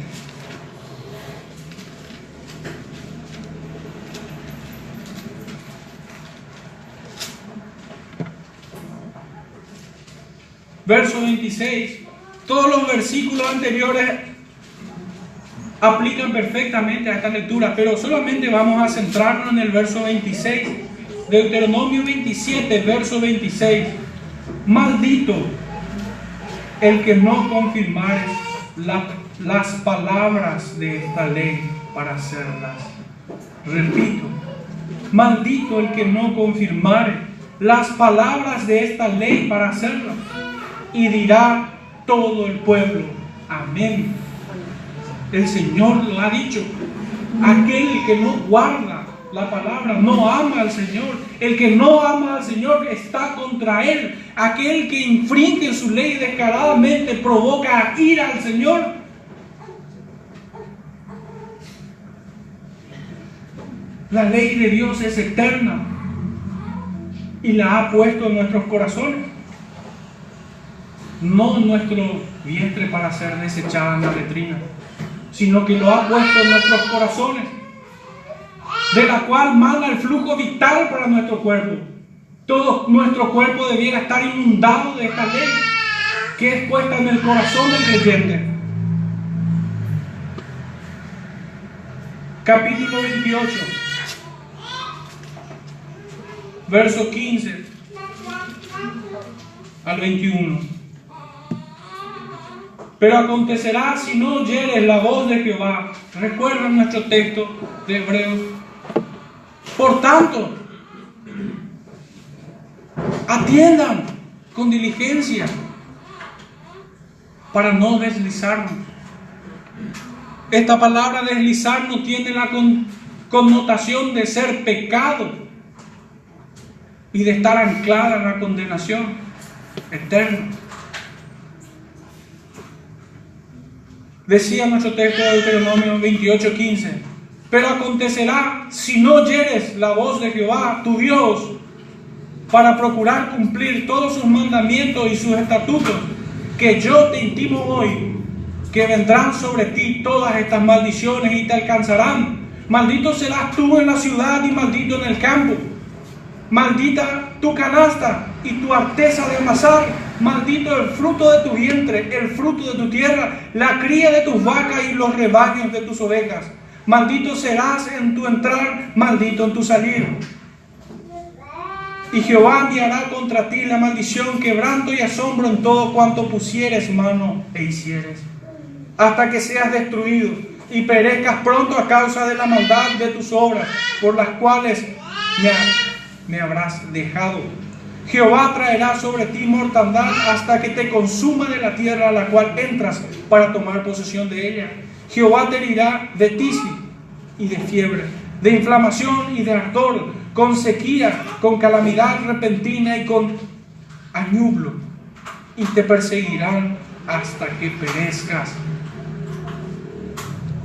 Verso 26. Todos los versículos anteriores aplican perfectamente a esta lectura, pero solamente vamos a centrarnos en el verso 26. Deuteronomio 27, verso 26. Maldito el que no confirmare las palabras de esta ley para hacerlas. Repito, maldito el que no confirmare las palabras de esta ley para hacerlas. Y dirá todo el pueblo: amén. El Señor lo ha dicho. Aquel que no guarda la palabra no ama al Señor. El que no ama al Señor está contra Él. Aquel que infringe su ley descaradamente provoca ira al Señor. La ley de Dios es eterna y la ha puesto en nuestros corazones, no en nuestro vientre para ser desechada en la letrina, sino que lo ha puesto en nuestros corazones, de la cual mana el flujo vital para nuestro cuerpo. Todo nuestro cuerpo debiera estar inundado de esta ley que es puesta en el corazón del creyente. Capítulo 28, verso 15 al 21. Pero acontecerá si no oyeres la voz de Jehová. Recuerda nuestro texto de Hebreos. Por tanto, atiendan con diligencia para no deslizarnos. Esta palabra deslizar no tiene la connotación de ser pecado y de estar anclada en la condenación eterna. Decía nuestro texto de Deuteronomio 28:15: pero acontecerá si no oyeres la voz de Jehová tu Dios para procurar cumplir todos sus mandamientos y sus estatutos que yo te intimo hoy, que vendrán sobre ti todas estas maldiciones y te alcanzarán. Maldito serás tú en la ciudad y maldito en el campo. Maldita tu canasta y tu arteza de amasar. Maldito el fruto de tu vientre, el fruto de tu tierra, la cría de tus vacas y los rebaños de tus ovejas. Maldito serás en tu entrar, maldito en tu salir. Y Jehová enviará contra ti la maldición, quebranto y asombro en todo cuanto pusieres mano e hicieres, hasta que seas destruido y perezcas pronto a causa de la maldad de tus obras, por las cuales me habrás dejado. Jehová traerá sobre ti mortandad hasta que te consuma de la tierra a la cual entras para tomar posesión de ella. Jehová te herirá de tisis y de fiebre, de inflamación y de ardor, con sequía, con calamidad repentina y con añublo, y te perseguirán hasta que perezcas.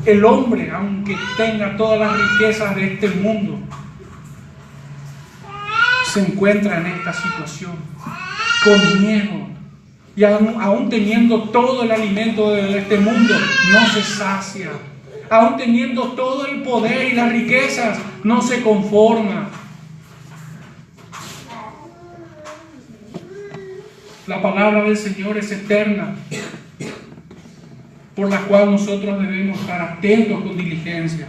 El hombre, aunque tenga todas las riquezas de este mundo, se encuentra en esta situación, con miedo, y aún teniendo todo el alimento de este mundo, no se sacia. Aún teniendo todo el poder y las riquezas, no se conforma. La palabra del Señor es eterna, por la cual nosotros debemos estar atentos con diligencia.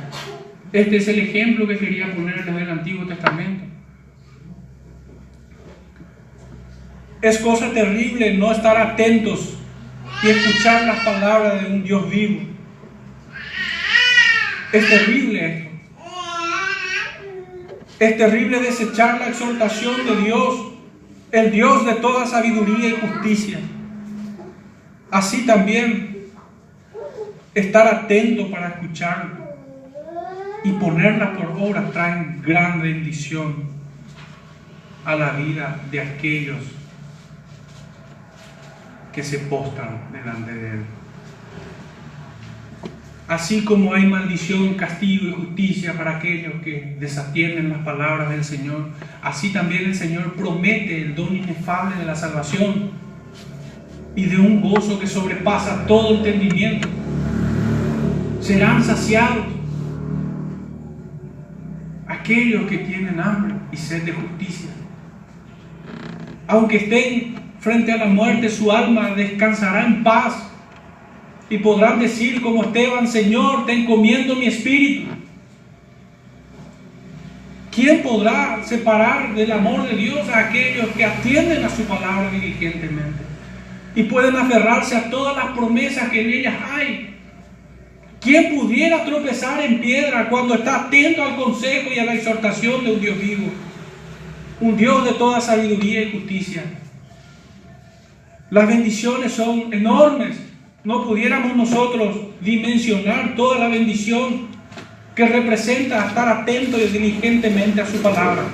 Este es el ejemplo que quería ponerles del Antiguo Testamento. Es cosa terrible no estar atentos y escuchar las palabras de un Dios vivo. Es terrible esto. Es terrible desechar la exhortación de Dios, el Dios de toda sabiduría y justicia. Así también, estar atento para escucharlo y ponerla por obra traen gran bendición a la vida de aquellos que se postran delante de Él. Así como hay maldición, castigo y justicia para aquellos que desatienden las palabras del Señor, así también el Señor promete el don inefable de la salvación y de un gozo que sobrepasa todo entendimiento. Serán saciados aquellos que tienen hambre y sed de justicia. Aunque estén frente a la muerte, su alma descansará en paz y podrán decir como Esteban: Señor, te encomiendo mi espíritu. ¿Quién podrá separar del amor de Dios a aquellos que atienden a su palabra diligentemente y pueden aferrarse a todas las promesas que en ellas hay? ¿Quién pudiera tropezar en piedra cuando está atento al consejo y a la exhortación de un Dios vivo? Un Dios de toda sabiduría y justicia. Las bendiciones son enormes. No pudiéramos nosotros dimensionar toda la bendición que representa estar atento y diligentemente a su palabra.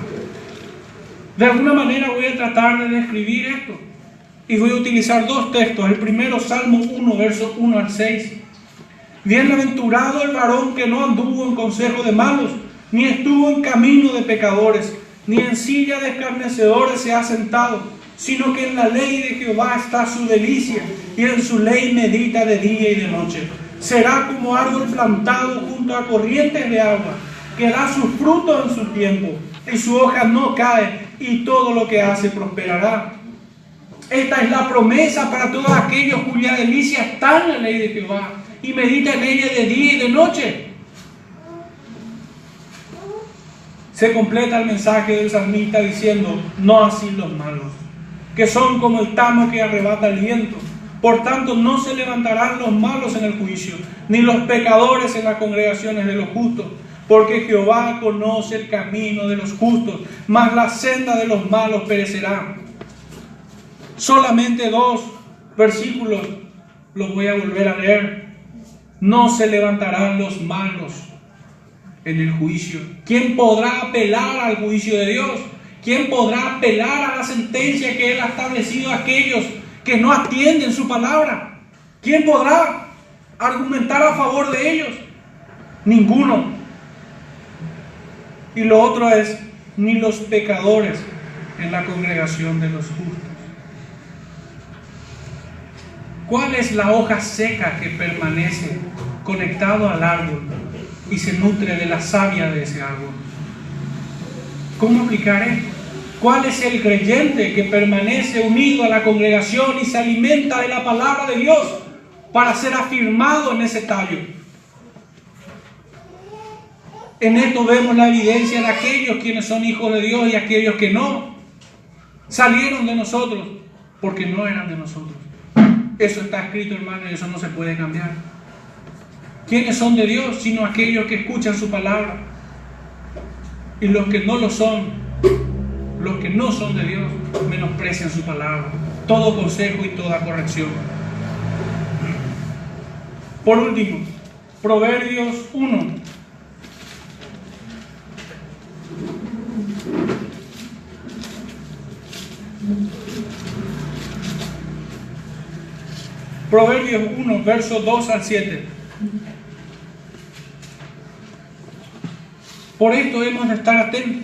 De alguna manera voy a tratar de describir esto y voy a utilizar dos textos. El primero, Salmo 1, versos 1 al 6. Bienaventurado el varón que no anduvo en consejo de malos, ni estuvo en camino de pecadores, ni en silla de escarnecedores se ha sentado, sino que en la ley de Jehová está su delicia, y en su ley medita de día y de noche. Será como árbol plantado junto a corrientes de agua, que da su fruto en su tiempo, y su hoja no cae, y todo lo que hace prosperará. Esta es la promesa para todos aquellos cuya delicia está en la ley de Jehová, y medita en ella de día y de noche. Se completa el mensaje del salmista diciendo: no así los malos, que son como el tamo que arrebata el viento. Por tanto, no se levantarán los malos en el juicio, ni los pecadores en las congregaciones de los justos. Porque Jehová conoce el camino de los justos, mas la senda de los malos perecerá. Solamente 2 versículos los voy a volver a leer. No se levantarán los malos en el juicio. ¿Quién podrá apelar al juicio de Dios? ¿Quién podrá apelar a la sentencia que Él ha establecido a aquellos que no atienden su palabra? ¿Quién podrá argumentar a favor de ellos? Ninguno. Y lo otro es, ni los pecadores en la congregación de los justos. ¿Cuál es la hoja seca que permanece conectado al árbol y se nutre de la savia de ese árbol? ¿Cómo aplicar esto? ¿Cuál es el creyente que permanece unido a la congregación y se alimenta de la palabra de Dios para ser afirmado en ese tallo? En esto vemos la evidencia de aquellos quienes son hijos de Dios y aquellos que no. Salieron de nosotros porque no eran de nosotros. Eso está escrito, hermano, y eso no se puede cambiar. ¿Quiénes son de Dios? Sino aquellos que escuchan su palabra. Y los que no lo son, los que no son de Dios, menosprecian su palabra, todo consejo y toda corrección. Por último, Proverbios 1. Proverbios 1, versos 2 al 7. Por esto hemos de estar atentos,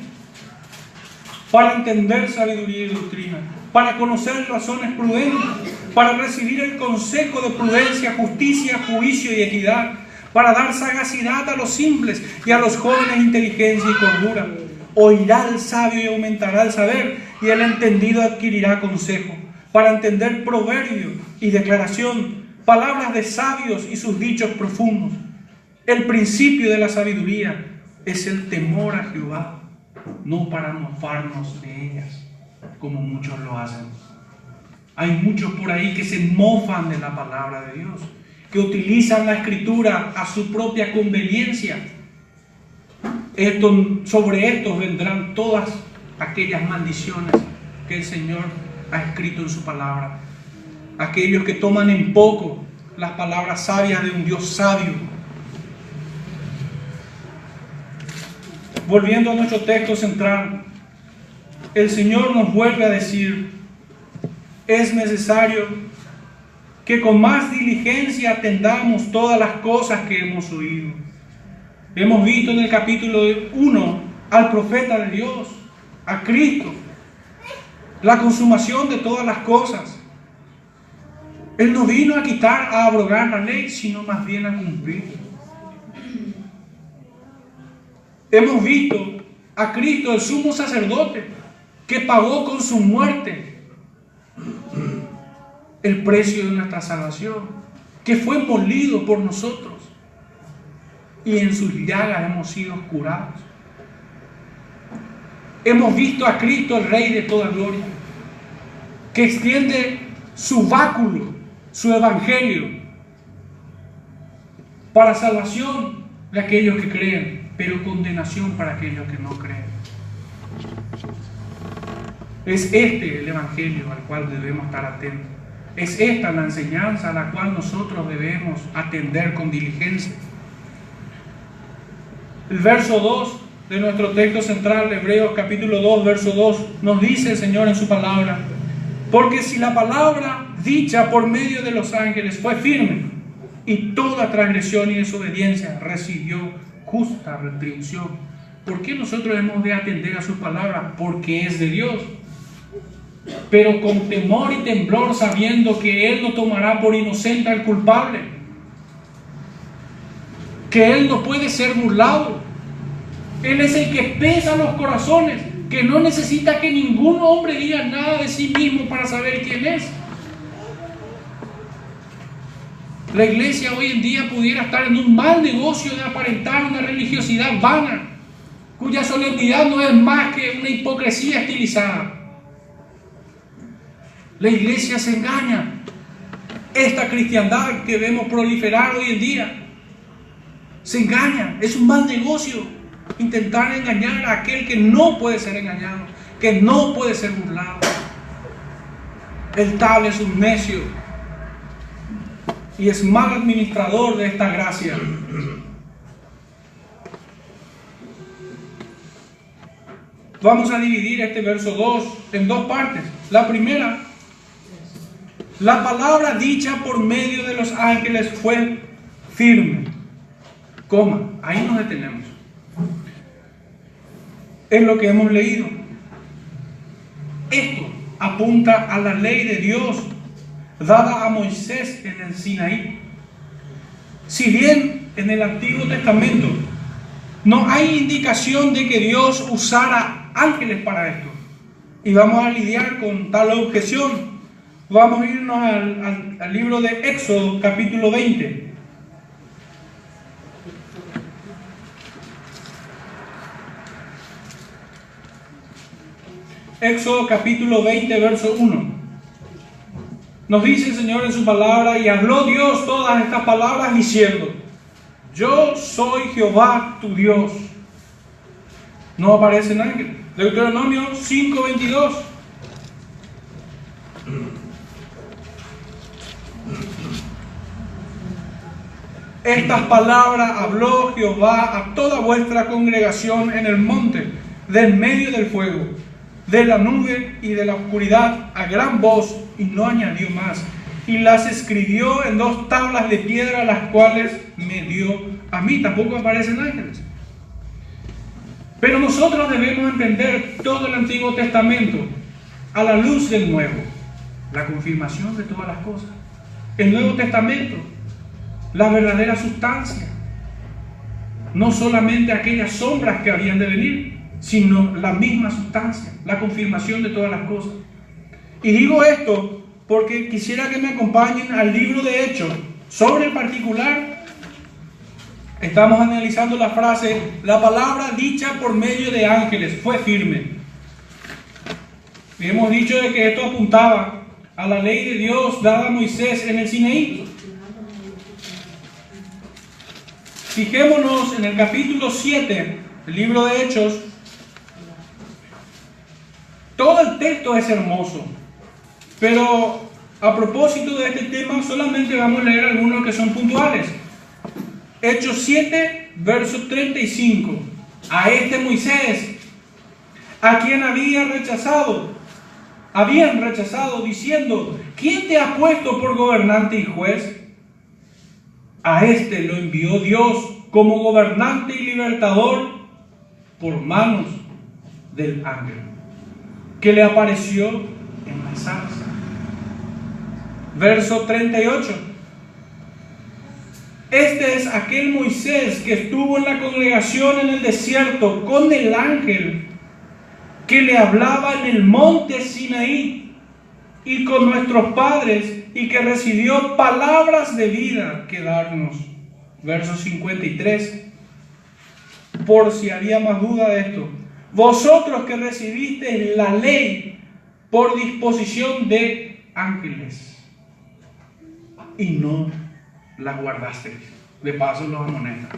para entender sabiduría y doctrina, para conocer razones prudentes, para recibir el consejo de prudencia, justicia, juicio y equidad, para dar sagacidad a los simples y a los jóvenes inteligencia y cordura. Oirá el sabio y aumentará el saber, y el entendido adquirirá consejo, para entender proverbio y declaración, palabras de sabios y sus dichos profundos. El principio de la sabiduría es el temor a Jehová, no para mofarnos de ellas, como muchos lo hacen. Hay muchos por ahí que se mofan de la palabra de Dios, que utilizan la Escritura a su propia conveniencia. Sobre estos vendrán todas aquellas maldiciones que el Señor ha escrito en su palabra. Aquellos que toman en poco las palabras sabias de un Dios sabio. Volviendo a nuestro texto central, el Señor nos vuelve a decir: es necesario que con más diligencia atendamos todas las cosas que hemos oído. Hemos visto en el capítulo 1 al profeta de Dios, a Cristo, la consumación de todas las cosas. Él no vino a quitar, a abrogar la ley, sino más bien a cumplir. Hemos visto a Cristo, el sumo sacerdote, que pagó con su muerte el precio de nuestra salvación, que fue molido por nosotros y en sus llagas hemos sido curados. Hemos visto a Cristo, el Rey de toda gloria, que extiende su báculo, su evangelio, para salvación de aquellos que creen, pero condenación para aquellos que no creen. Es este el evangelio al cual debemos estar atentos. Es esta la enseñanza a la cual nosotros debemos atender con diligencia. El verso 2 de nuestro texto central, Hebreos capítulo 2, verso 2, nos dice el Señor en su palabra: porque si la palabra dicha por medio de los ángeles fue firme, y toda transgresión y desobediencia recibió justa retribución, ¿por qué nosotros hemos de atender a su palabra? Porque es de Dios. Pero con temor y temblor, sabiendo que Él no tomará por inocente al culpable, que Él no puede ser burlado. Él es el que pesa los corazones, que no necesita que ningún hombre diga nada de sí mismo para saber quién es. La iglesia hoy en día pudiera estar en un mal negocio de aparentar una religiosidad vana, cuya solemnidad no es más que una hipocresía estilizada. La iglesia se engaña. Esta cristiandad que vemos proliferar hoy en día se engaña. Es un mal negocio intentar engañar a aquel que no puede ser engañado, que no puede ser burlado. El tal es un necio y es mal administrador de esta gracia. Vamos a dividir este verso 2 en dos partes. La primera, la palabra dicha por medio de los ángeles fue firme. Coma, ahí nos detenemos. Es lo que hemos leído. Esto apunta a la ley de Dios dada a Moisés en el Sinaí. Si bien en el Antiguo Testamento no hay indicación de que Dios usara ángeles para esto, y vamos a lidiar con tal objeción, vamos a irnos al libro de Éxodo, capítulo 20. Éxodo capítulo 20, verso 1. Nos dice el Señor en su palabra: y habló Dios todas estas palabras diciendo: yo soy Jehová tu Dios. No aparecen ángeles. Deuteronomio 5:22. Estas palabras habló Jehová a toda vuestra congregación en el monte, del medio del fuego, de la nube y de la oscuridad, a gran voz, y no añadió más. Y las escribió en 2 tablas de piedra, las cuales me dio a mí. Tampoco aparecen ángeles. Pero nosotros debemos entender todo el Antiguo Testamento a la luz del Nuevo, la confirmación de todas las cosas. El Nuevo Testamento, la verdadera sustancia, no solamente aquellas sombras que habían de venir, sino la misma sustancia, la confirmación de todas las cosas. Y digo esto porque quisiera que me acompañen al libro de Hechos. Sobre el particular, estamos analizando la frase: la palabra dicha por medio de ángeles fue firme. Y hemos dicho de que esto apuntaba a la ley de Dios dada a Moisés en el Sinaí. Fijémonos en el capítulo 7 del libro de Hechos. Todo el texto es hermoso, pero a propósito de este tema solamente vamos a leer algunos que son puntuales. Hechos 7, verso 35. A este Moisés, a quien habían rechazado diciendo: ¿quién te ha puesto por gobernante y juez? A este lo envió Dios como gobernante y libertador por manos del ángel que le apareció en la zarza. Verso 38. Este es aquel Moisés que estuvo en la congregación en el desierto con el ángel que le hablaba en el monte Sinaí y con nuestros padres, y que recibió palabras de vida que darnos. Verso 53. Por si había más duda de esto: vosotros que recibisteis la ley por disposición de ángeles y no la guardasteis. De paso los amonesta.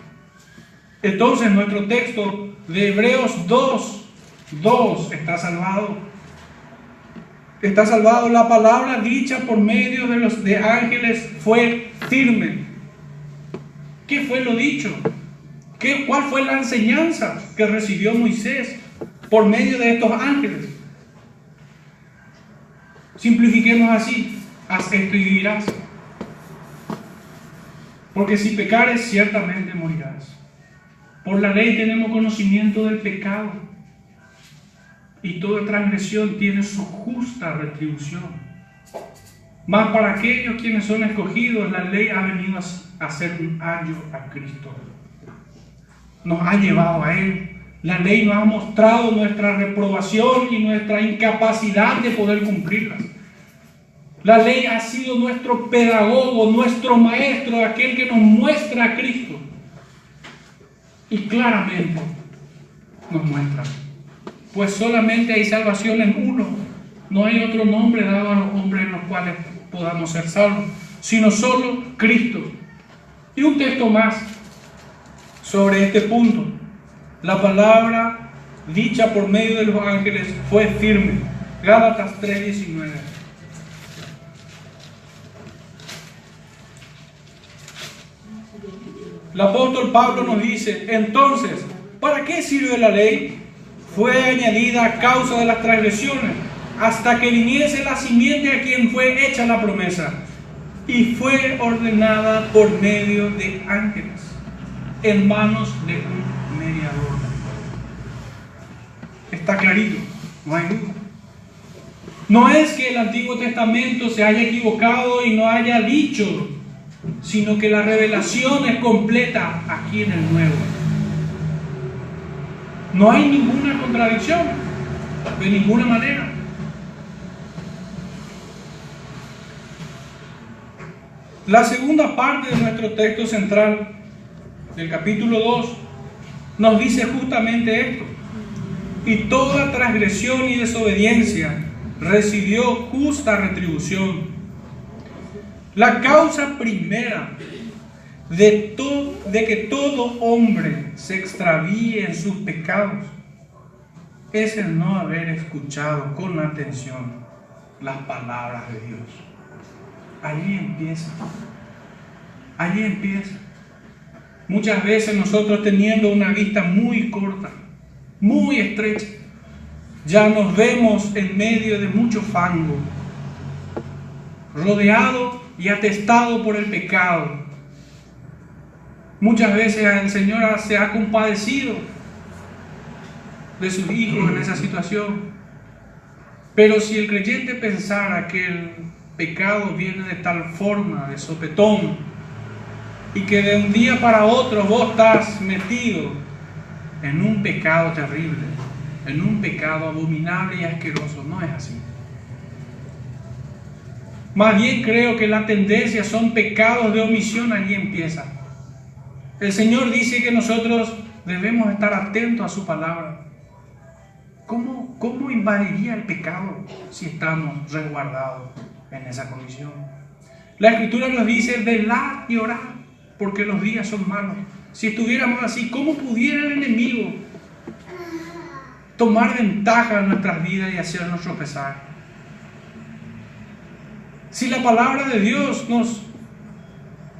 Entonces nuestro texto de Hebreos 2 está salvado. Está salvado. La palabra dicha por medio de ángeles fue firme. ¿Qué fue lo dicho? ¿Cuál fue la enseñanza que recibió Moisés por medio de estos ángeles? Simplifiquemos así: haz esto y vivirás, porque si pecares ciertamente morirás. Por la ley tenemos conocimiento del pecado. Y toda transgresión tiene su justa retribución. Mas para aquellos quienes son escogidos, la ley ha venido a hacer un ayo a Cristo. Nos ha llevado a Él. La ley nos ha mostrado nuestra reprobación y nuestra incapacidad de poder cumplirla. La ley ha sido nuestro pedagogo, nuestro maestro, aquel que nos muestra a Cristo. Y claramente nos muestra. Pues solamente hay salvación en uno. No hay otro nombre dado a los hombres en los cuales podamos ser salvos, sino solo Cristo. Y un texto más sobre este punto. La palabra dicha por medio de los ángeles fue firme. Gálatas 3:19. El apóstol Pablo nos dice: entonces, ¿para qué sirve la ley? Fue añadida a causa de las transgresiones, hasta que viniese la simiente a quien fue hecha la promesa, y fue ordenada por medio de ángeles, en manos de un mediador. Está clarito, no hay duda. No es que el Antiguo Testamento se haya equivocado y no haya dicho, sino que la revelación es completa aquí en el Nuevo. No hay ninguna contradicción, de ninguna manera. La segunda parte de nuestro texto central, del capítulo 2, nos dice justamente esto: y toda transgresión y desobediencia recibió justa retribución. La causa primera de que todo hombre se extravíe en sus pecados es el no haber escuchado con atención las palabras de Dios. Allí empieza. Allí empieza. Muchas veces nosotros, teniendo una vista muy corta, muy estrecha, ya nos vemos en medio de mucho fango, rodeado y atestado por el pecado. Muchas veces el Señor se ha compadecido de sus hijos en esa situación. Pero si el creyente pensara que el pecado viene de tal forma, de sopetón, y que de un día para otro vos estás metido en un pecado terrible, en un pecado abominable y asqueroso, no es así. Más bien creo que la tendencia son pecados de omisión. Allí empieza. El Señor dice que nosotros debemos estar atentos a su palabra. ¿Cómo invadiría el pecado si estamos resguardados en esa condición? La Escritura nos dice: velad y orad, porque los días son malos. Si estuviéramos así, ¿cómo pudiera el enemigo tomar ventaja en nuestras vidas y hacernos tropezar? Si la palabra de Dios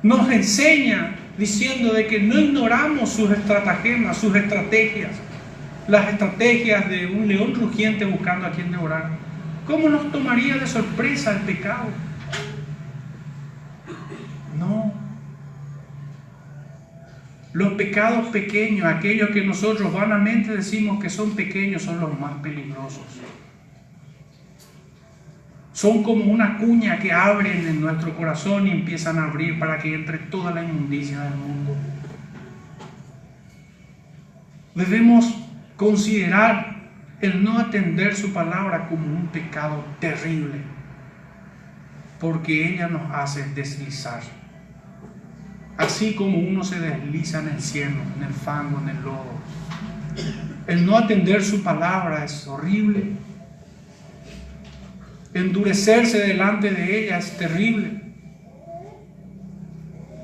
nos enseña diciendo de que no ignoramos sus estratagemas, sus estrategias, las estrategias de un león rugiente buscando a quien devorar, ¿cómo nos tomaría de sorpresa el pecado? No. Los pecados pequeños, aquellos que nosotros vanamente decimos que son pequeños, son los más peligrosos. Son como una cuña que abren en nuestro corazón y empiezan a abrir para que entre toda la inmundicia del mundo. Debemos considerar el no atender su palabra como un pecado terrible, porque ella nos hace deslizar. Así como uno se desliza en el cielo, en el fango, en el lodo. El no atender su palabra es horrible. Endurecerse delante de ella es terrible.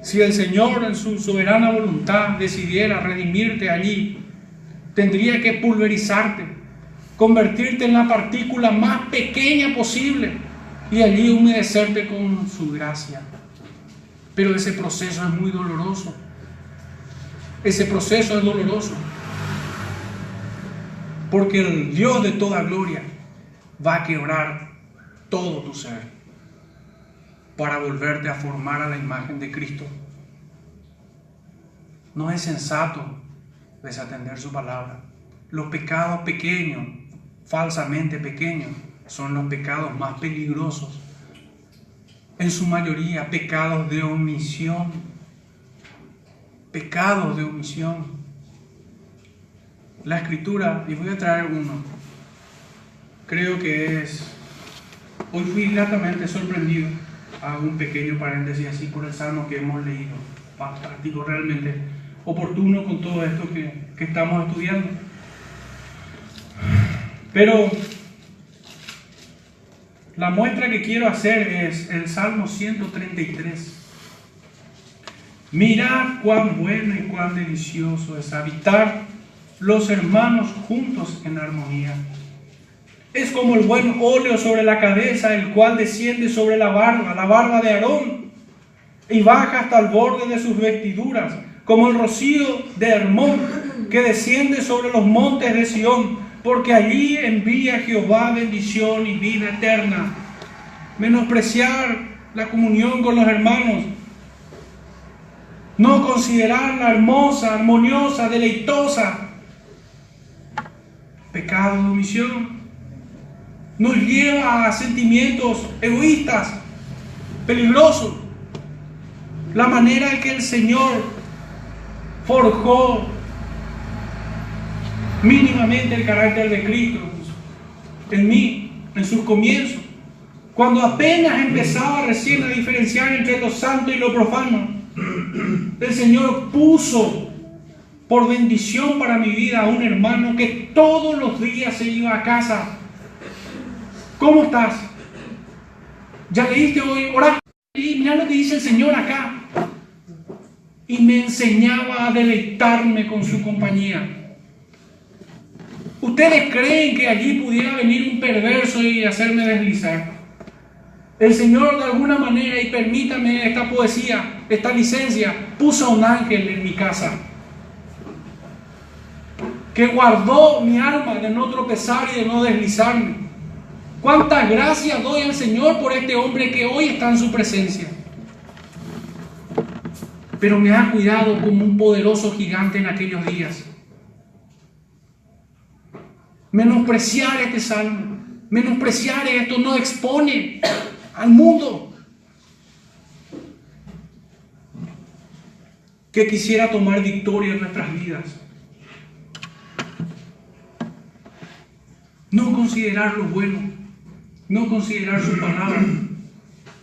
Si el Señor en su soberana voluntad decidiera redimirte allí, tendría que pulverizarte, convertirte en la partícula más pequeña posible y allí humedecerte con su gracia. Pero ese proceso es muy doloroso. Ese proceso es doloroso. Porque el Dios de toda gloria va a quebrar todo tu ser para volverte a formar a la imagen de Cristo. No es sensato desatender su palabra. Los pecados pequeños, falsamente pequeños, son los pecados más peligrosos. En su mayoría, pecados de omisión. Pecados de omisión. La Escritura, y voy a traer uno, creo que es... Hoy fui gratamente sorprendido. Hago un pequeño paréntesis así por el Salmo que hemos leído. Fantástico, realmente oportuno con todo esto que estamos estudiando. Pero la muestra que quiero hacer es el Salmo 133. Mirad cuán bueno y cuán delicioso es habitar los hermanos juntos en armonía. Es como el buen óleo sobre la cabeza, el cual desciende sobre la barba de Aarón, y baja hasta el borde de sus vestiduras, como el rocío de Hermón, que desciende sobre los montes de Sión, porque allí envía Jehová bendición y vida eterna. Menospreciar la comunión con los hermanos, no considerarla hermosa, armoniosa, deleitosa, pecado de omisión, nos lleva a sentimientos egoístas, peligrosos. La manera en que el Señor forjó mínimamente el carácter de Cristo en mí, en sus comienzos, cuando apenas empezaba recién a diferenciar entre lo santo y lo profano, el Señor puso por bendición para mi vida a un hermano que todos los días se iba a casa. ¿Cómo estás? ¿Ya leíste hoy? Oraste. Y mirá lo que dice el Señor acá. Y me enseñaba a deleitarme con su compañía. ¿Ustedes creen que allí pudiera venir un perverso y hacerme deslizar? El Señor de alguna manera, y permítame esta poesía, esta licencia, puso a un ángel en mi casa que guardó mi alma de no tropezar y de no deslizarme. Cuántas gracias doy al Señor por este hombre que hoy está en su presencia. Pero me ha cuidado como un poderoso gigante en aquellos días. Menospreciar este salmo, menospreciar esto nos expone al mundo que quisiera tomar victoria en nuestras vidas. No considerar lo bueno, no considerar su palabra,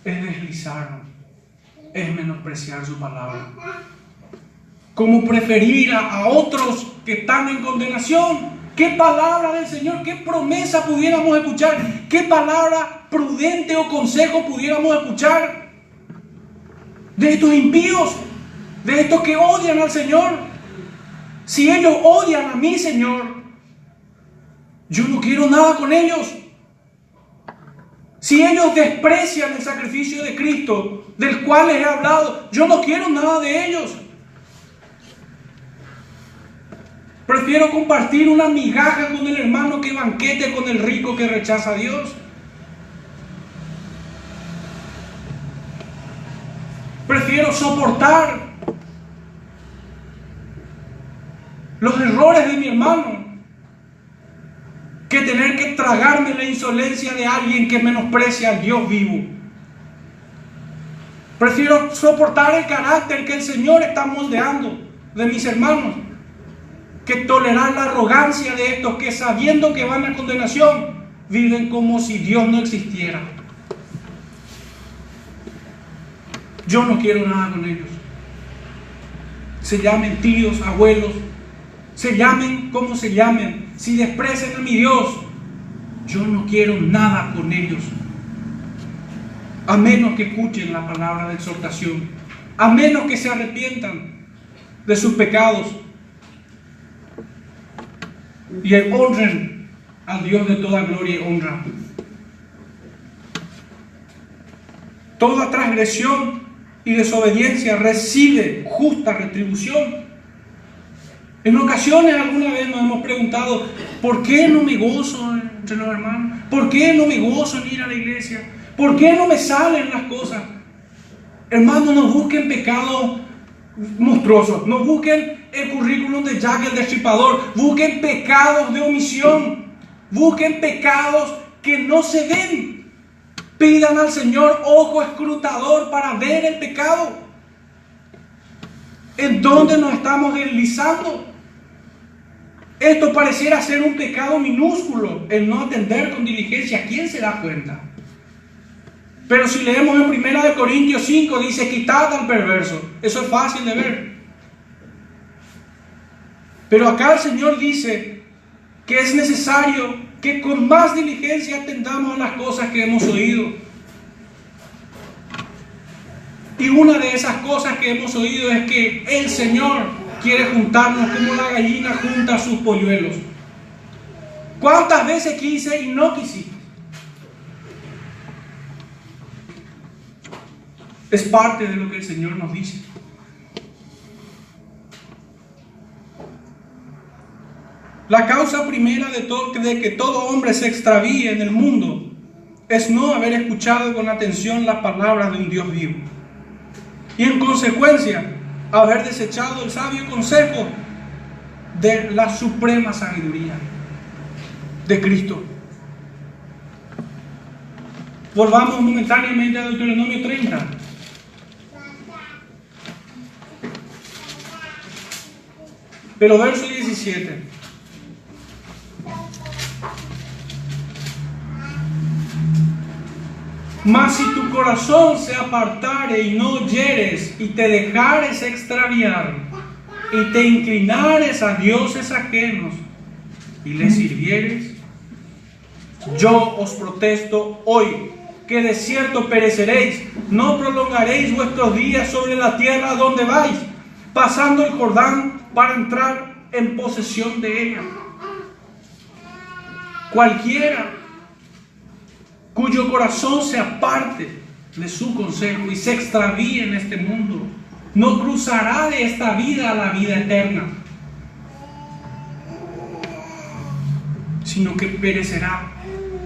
es deslizarnos, es menospreciar su palabra. Como preferir a otros que están en condenación. ¿Qué palabra del Señor, qué promesa pudiéramos escuchar? ¿Qué palabra prudente o consejo pudiéramos escuchar de estos impíos, de estos que odian al Señor? Si ellos odian a mi Señor, yo no quiero nada con ellos. Si ellos desprecian el sacrificio de Cristo, del cual les he hablado, yo no quiero nada de ellos. Prefiero compartir una migaja con el hermano que banquete con el rico que rechaza a Dios. Prefiero soportar los errores de mi hermano que tener que tragarme la insolencia de alguien que menosprecia al Dios vivo. Prefiero soportar el carácter que el Señor está moldeando de mis hermanos que tolerar la arrogancia de estos que, sabiendo que van a condenación, viven como si Dios no existiera. Yo no quiero nada con ellos. Se llamen tíos, abuelos, se llamen como se llamen, si desprecian a mi Dios, yo no quiero nada con ellos, a menos que escuchen la palabra de exhortación, a menos que se arrepientan de sus pecados y honren al Dios de toda gloria y honra. Toda transgresión y desobediencia recibe justa retribución. En ocasiones alguna vez nos hemos preguntado, ¿por qué no me gozo entre los hermanos? ¿Por qué no me gozo en ir a la iglesia? ¿Por qué no me salen las cosas? Hermanos, no busquen pecado monstruosos. No busquen el currículum de Jack el Destripador. Busquen pecados de omisión. Busquen pecados que no se ven. Pidan al Señor ojo escrutador para ver el pecado. ¿En dónde nos estamos deslizando? Esto pareciera ser un pecado minúsculo, el no atender con diligencia. ¿Quién se da cuenta? Pero si leemos en 1 Corintios 5, dice: quitad al perverso. Eso es fácil de ver. Pero acá el Señor dice que es necesario que con más diligencia atendamos a las cosas que hemos oído. Y una de esas cosas que hemos oído es que el Señor quiere juntarnos como la gallina junta sus polluelos. ¿Cuántas veces quise y no quisiste? Es parte de lo que el Señor nos dice. La causa primera de que todo hombre se extravíe en el mundo es no haber escuchado con atención las palabras de un Dios vivo. Y en consecuencia, haber desechado el sabio consejo de la suprema sabiduría de Cristo. Volvamos momentáneamente a Deuteronomio 30. Pero verso 17. Mas si tu corazón se apartare y no oyeres y te dejares extraviar y te inclinares a dioses ajenos y les sirvieres, yo os protesto hoy que de cierto pereceréis, no prolongaréis vuestros días sobre la tierra a donde vais, pasando el Jordán para entrar en posesión de ella. Cualquiera cuyo corazón se aparte de su consejo y se extravíe en este mundo, no cruzará de esta vida a la vida eterna, sino que perecerá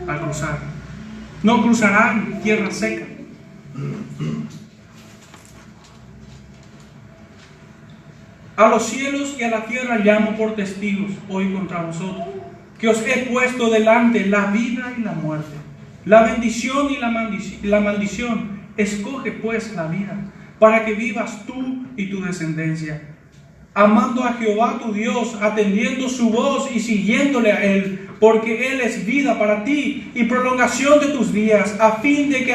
al cruzar. No cruzará en tierra seca. A los cielos y a la tierra llamo por testigos hoy contra vosotros, que os he puesto delante la vida y la muerte, la bendición y la maldición. Escoge pues la vida, para que vivas tú y tu descendencia, amando a Jehová tu Dios, atendiendo su voz y siguiéndole a Él, porque Él es vida para ti y prolongación de tus días, a fin de que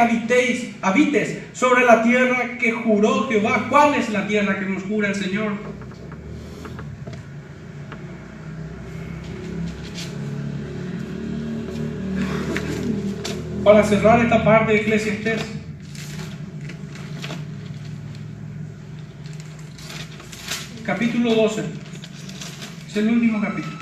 habites sobre la tierra que juró Jehová. ¿Cuál es la tierra que nos jura el Señor? Para cerrar esta parte de Eclesiastés, capítulo 12, es el último capítulo.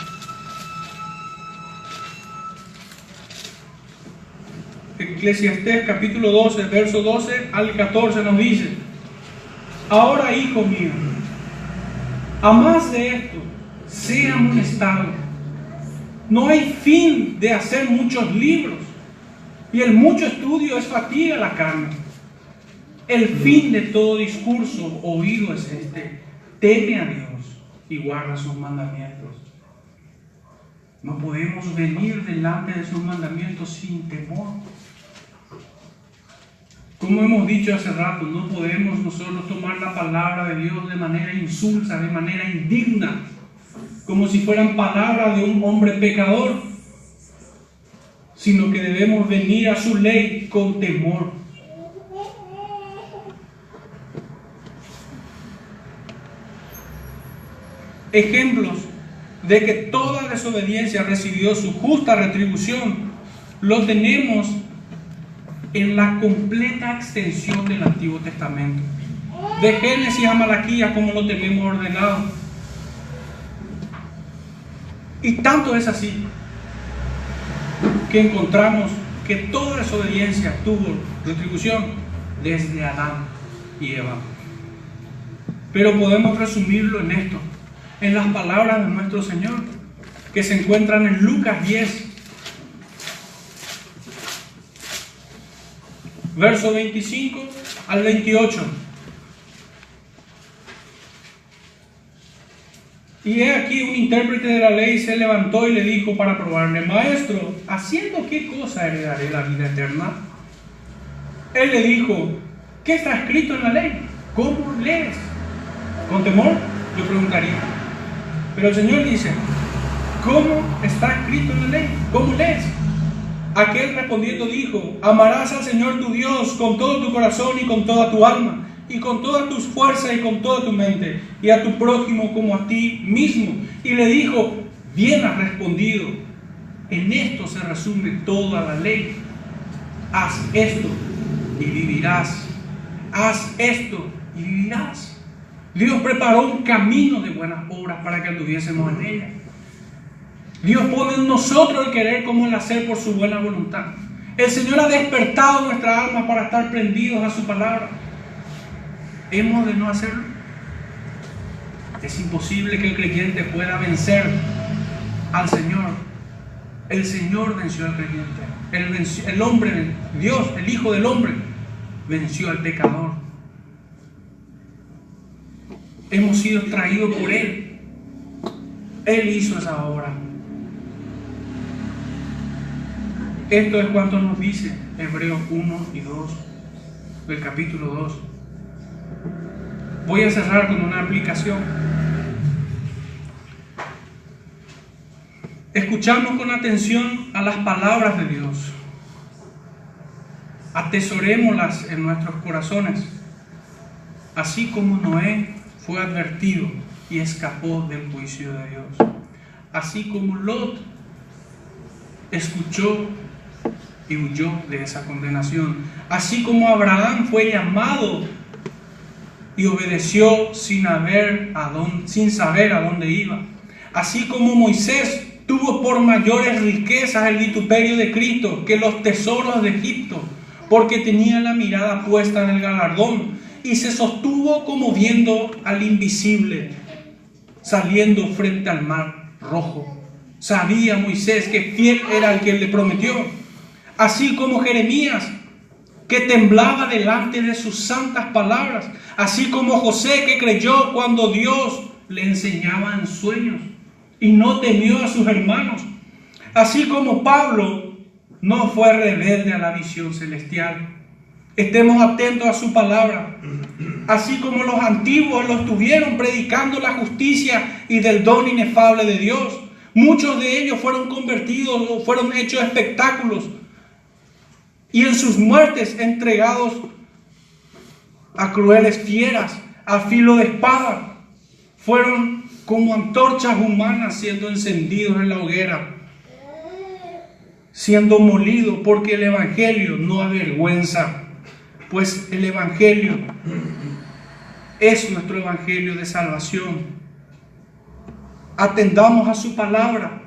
Eclesiastés capítulo 12, verso 12 al 14 nos dice: ahora, hijo mío, a más de esto, sea amonestado. No hay fin de hacer muchos libros, y el mucho estudio es fatiga a la carne. El fin de todo discurso oído es este: teme a Dios y guarda sus mandamientos. No podemos venir delante de sus mandamientos sin temor. Como hemos dicho hace rato, no podemos nosotros tomar la palabra de Dios de manera insulsa, de manera indigna, como si fueran palabras de un hombre pecador, sino que debemos venir a su ley con temor. Ejemplos de que toda desobediencia recibió su justa retribución lo tenemos en la completa extensión del Antiguo Testamento, de Génesis a Malaquías, como lo tenemos ordenado. Y tanto es así que encontramos que toda desobediencia tuvo retribución desde Adán y Eva. Pero podemos resumirlo en esto, en las palabras de nuestro Señor, que se encuentran en Lucas 10, verso 25 al 28. Y he aquí un intérprete de la ley se levantó y le dijo para probarle: Maestro, ¿haciendo qué cosa heredaré la vida eterna? Él le dijo: ¿qué está escrito en la ley? ¿Cómo lees? Con temor yo preguntaría. Pero el Señor dice: ¿cómo está escrito en la ley? ¿Cómo lees? Aquel respondiendo dijo: amarás al Señor tu Dios con todo tu corazón y con toda tu alma, y con todas tus fuerzas y con toda tu mente, y a tu prójimo como a ti mismo. Y le dijo: bien has respondido, en esto se resume toda la ley. Haz esto y vivirás. Haz esto y vivirás. Dios preparó un camino de buenas obras para que anduviésemos en ella. Dios pone en nosotros el querer como el hacer por su buena voluntad. El Señor ha despertado nuestra alma para estar prendidos a su palabra. ¿Hemos de no hacerlo? Es imposible que el creyente pueda vencer al Señor. El Señor venció al creyente. El hombre, Dios, el Hijo del Hombre, venció al pecador. Hemos sido traídos por Él. Él hizo esa obra. Esto es cuanto nos dice Hebreos 1 y 2 del capítulo 2. Voy a cerrar con una aplicación. Escuchamos con atención a las palabras de Dios. Atesorémoslas en nuestros corazones, así como Noé fue advertido y escapó del juicio de Dios. Así como Lot escuchó y huyó de esa condenación. Así como Abraham fue llamado y obedeció sin saber a dónde iba. Así como Moisés tuvo por mayores riquezas el vituperio de Cristo que los tesoros de Egipto, porque tenía la mirada puesta en el galardón y se sostuvo como viendo al invisible saliendo frente al mar rojo. Sabía Moisés que fiel era el que le prometió. Así como Jeremías, que temblaba delante de sus santas palabras. Así como José, que creyó cuando Dios le enseñaba en sueños y no temió a sus hermanos. Así como Pablo no fue rebelde a la visión celestial. Estemos atentos a su palabra. Así como los antiguos lo estuvieron predicando la justicia y del don inefable de Dios. Muchos de ellos fueron convertidos o fueron hechos espectáculos y en sus muertes entregados a crueles fieras, a filo de espada. Fueron como antorchas humanas siendo encendidos en la hoguera, siendo molidos, porque el Evangelio no avergüenza, pues el Evangelio es nuestro Evangelio de salvación. Atendamos a su palabra,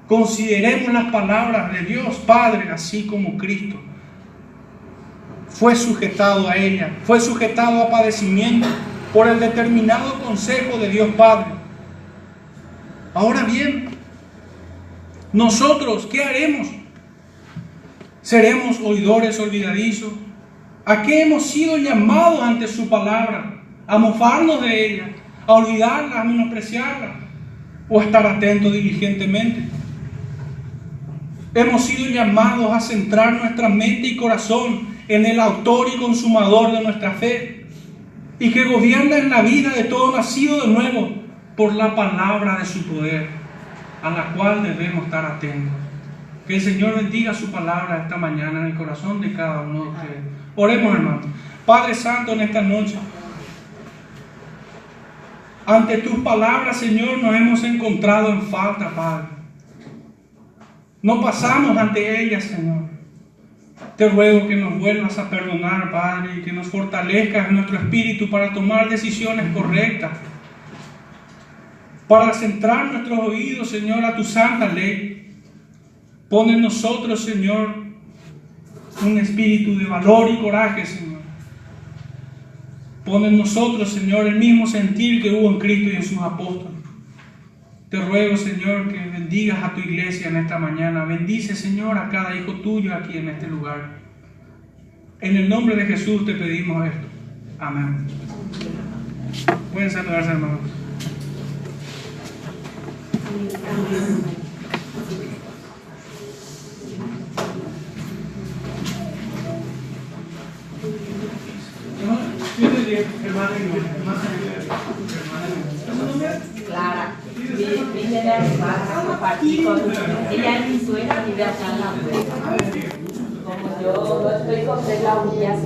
consideremos las palabras de Dios Padre, así como Cristo fue sujetado a ella, fue sujetado a padecimiento por el determinado consejo de Dios Padre. Ahora bien, nosotros, ¿qué haremos? ¿Seremos oidores olvidadizos? ¿A qué hemos sido llamados ante su palabra? ¿A mofarnos de ella? ¿A olvidarla? ¿A menospreciarla? ¿O a estar atentos diligentemente? Hemos sido llamados a centrar nuestra mente y corazón en el autor y consumador de nuestra fe, y que gobierna en la vida de todo nacido de nuevo por la palabra de su poder, a la cual debemos estar atentos. Que el Señor bendiga su palabra esta mañana en el corazón de cada uno de ustedes. Oremos, hermanos. Padre Santo, en esta noche, ante tus palabras, Señor, nos hemos encontrado en falta, Padre. No pasamos ante ellas, Señor. Te ruego que nos vuelvas a perdonar, Padre, y que nos fortalezcas en nuestro espíritu para tomar decisiones correctas, para centrar nuestros oídos, Señor, a tu santa ley. Pon en nosotros, Señor, un espíritu de valor y coraje, Señor. Pon en nosotros, Señor, el mismo sentir que hubo en Cristo y en sus apóstoles. Te ruego, Señor, que bendigas a tu iglesia en esta mañana. Bendice, Señor, a cada hijo tuyo aquí en este lugar. En el nombre de Jesús te pedimos esto. Amén. Pueden saludarse, hermanos. Clara, vine de Alemania, compartí con ella, es mi suegra, vive acá en la puerta. Como yo no estoy con la unidad,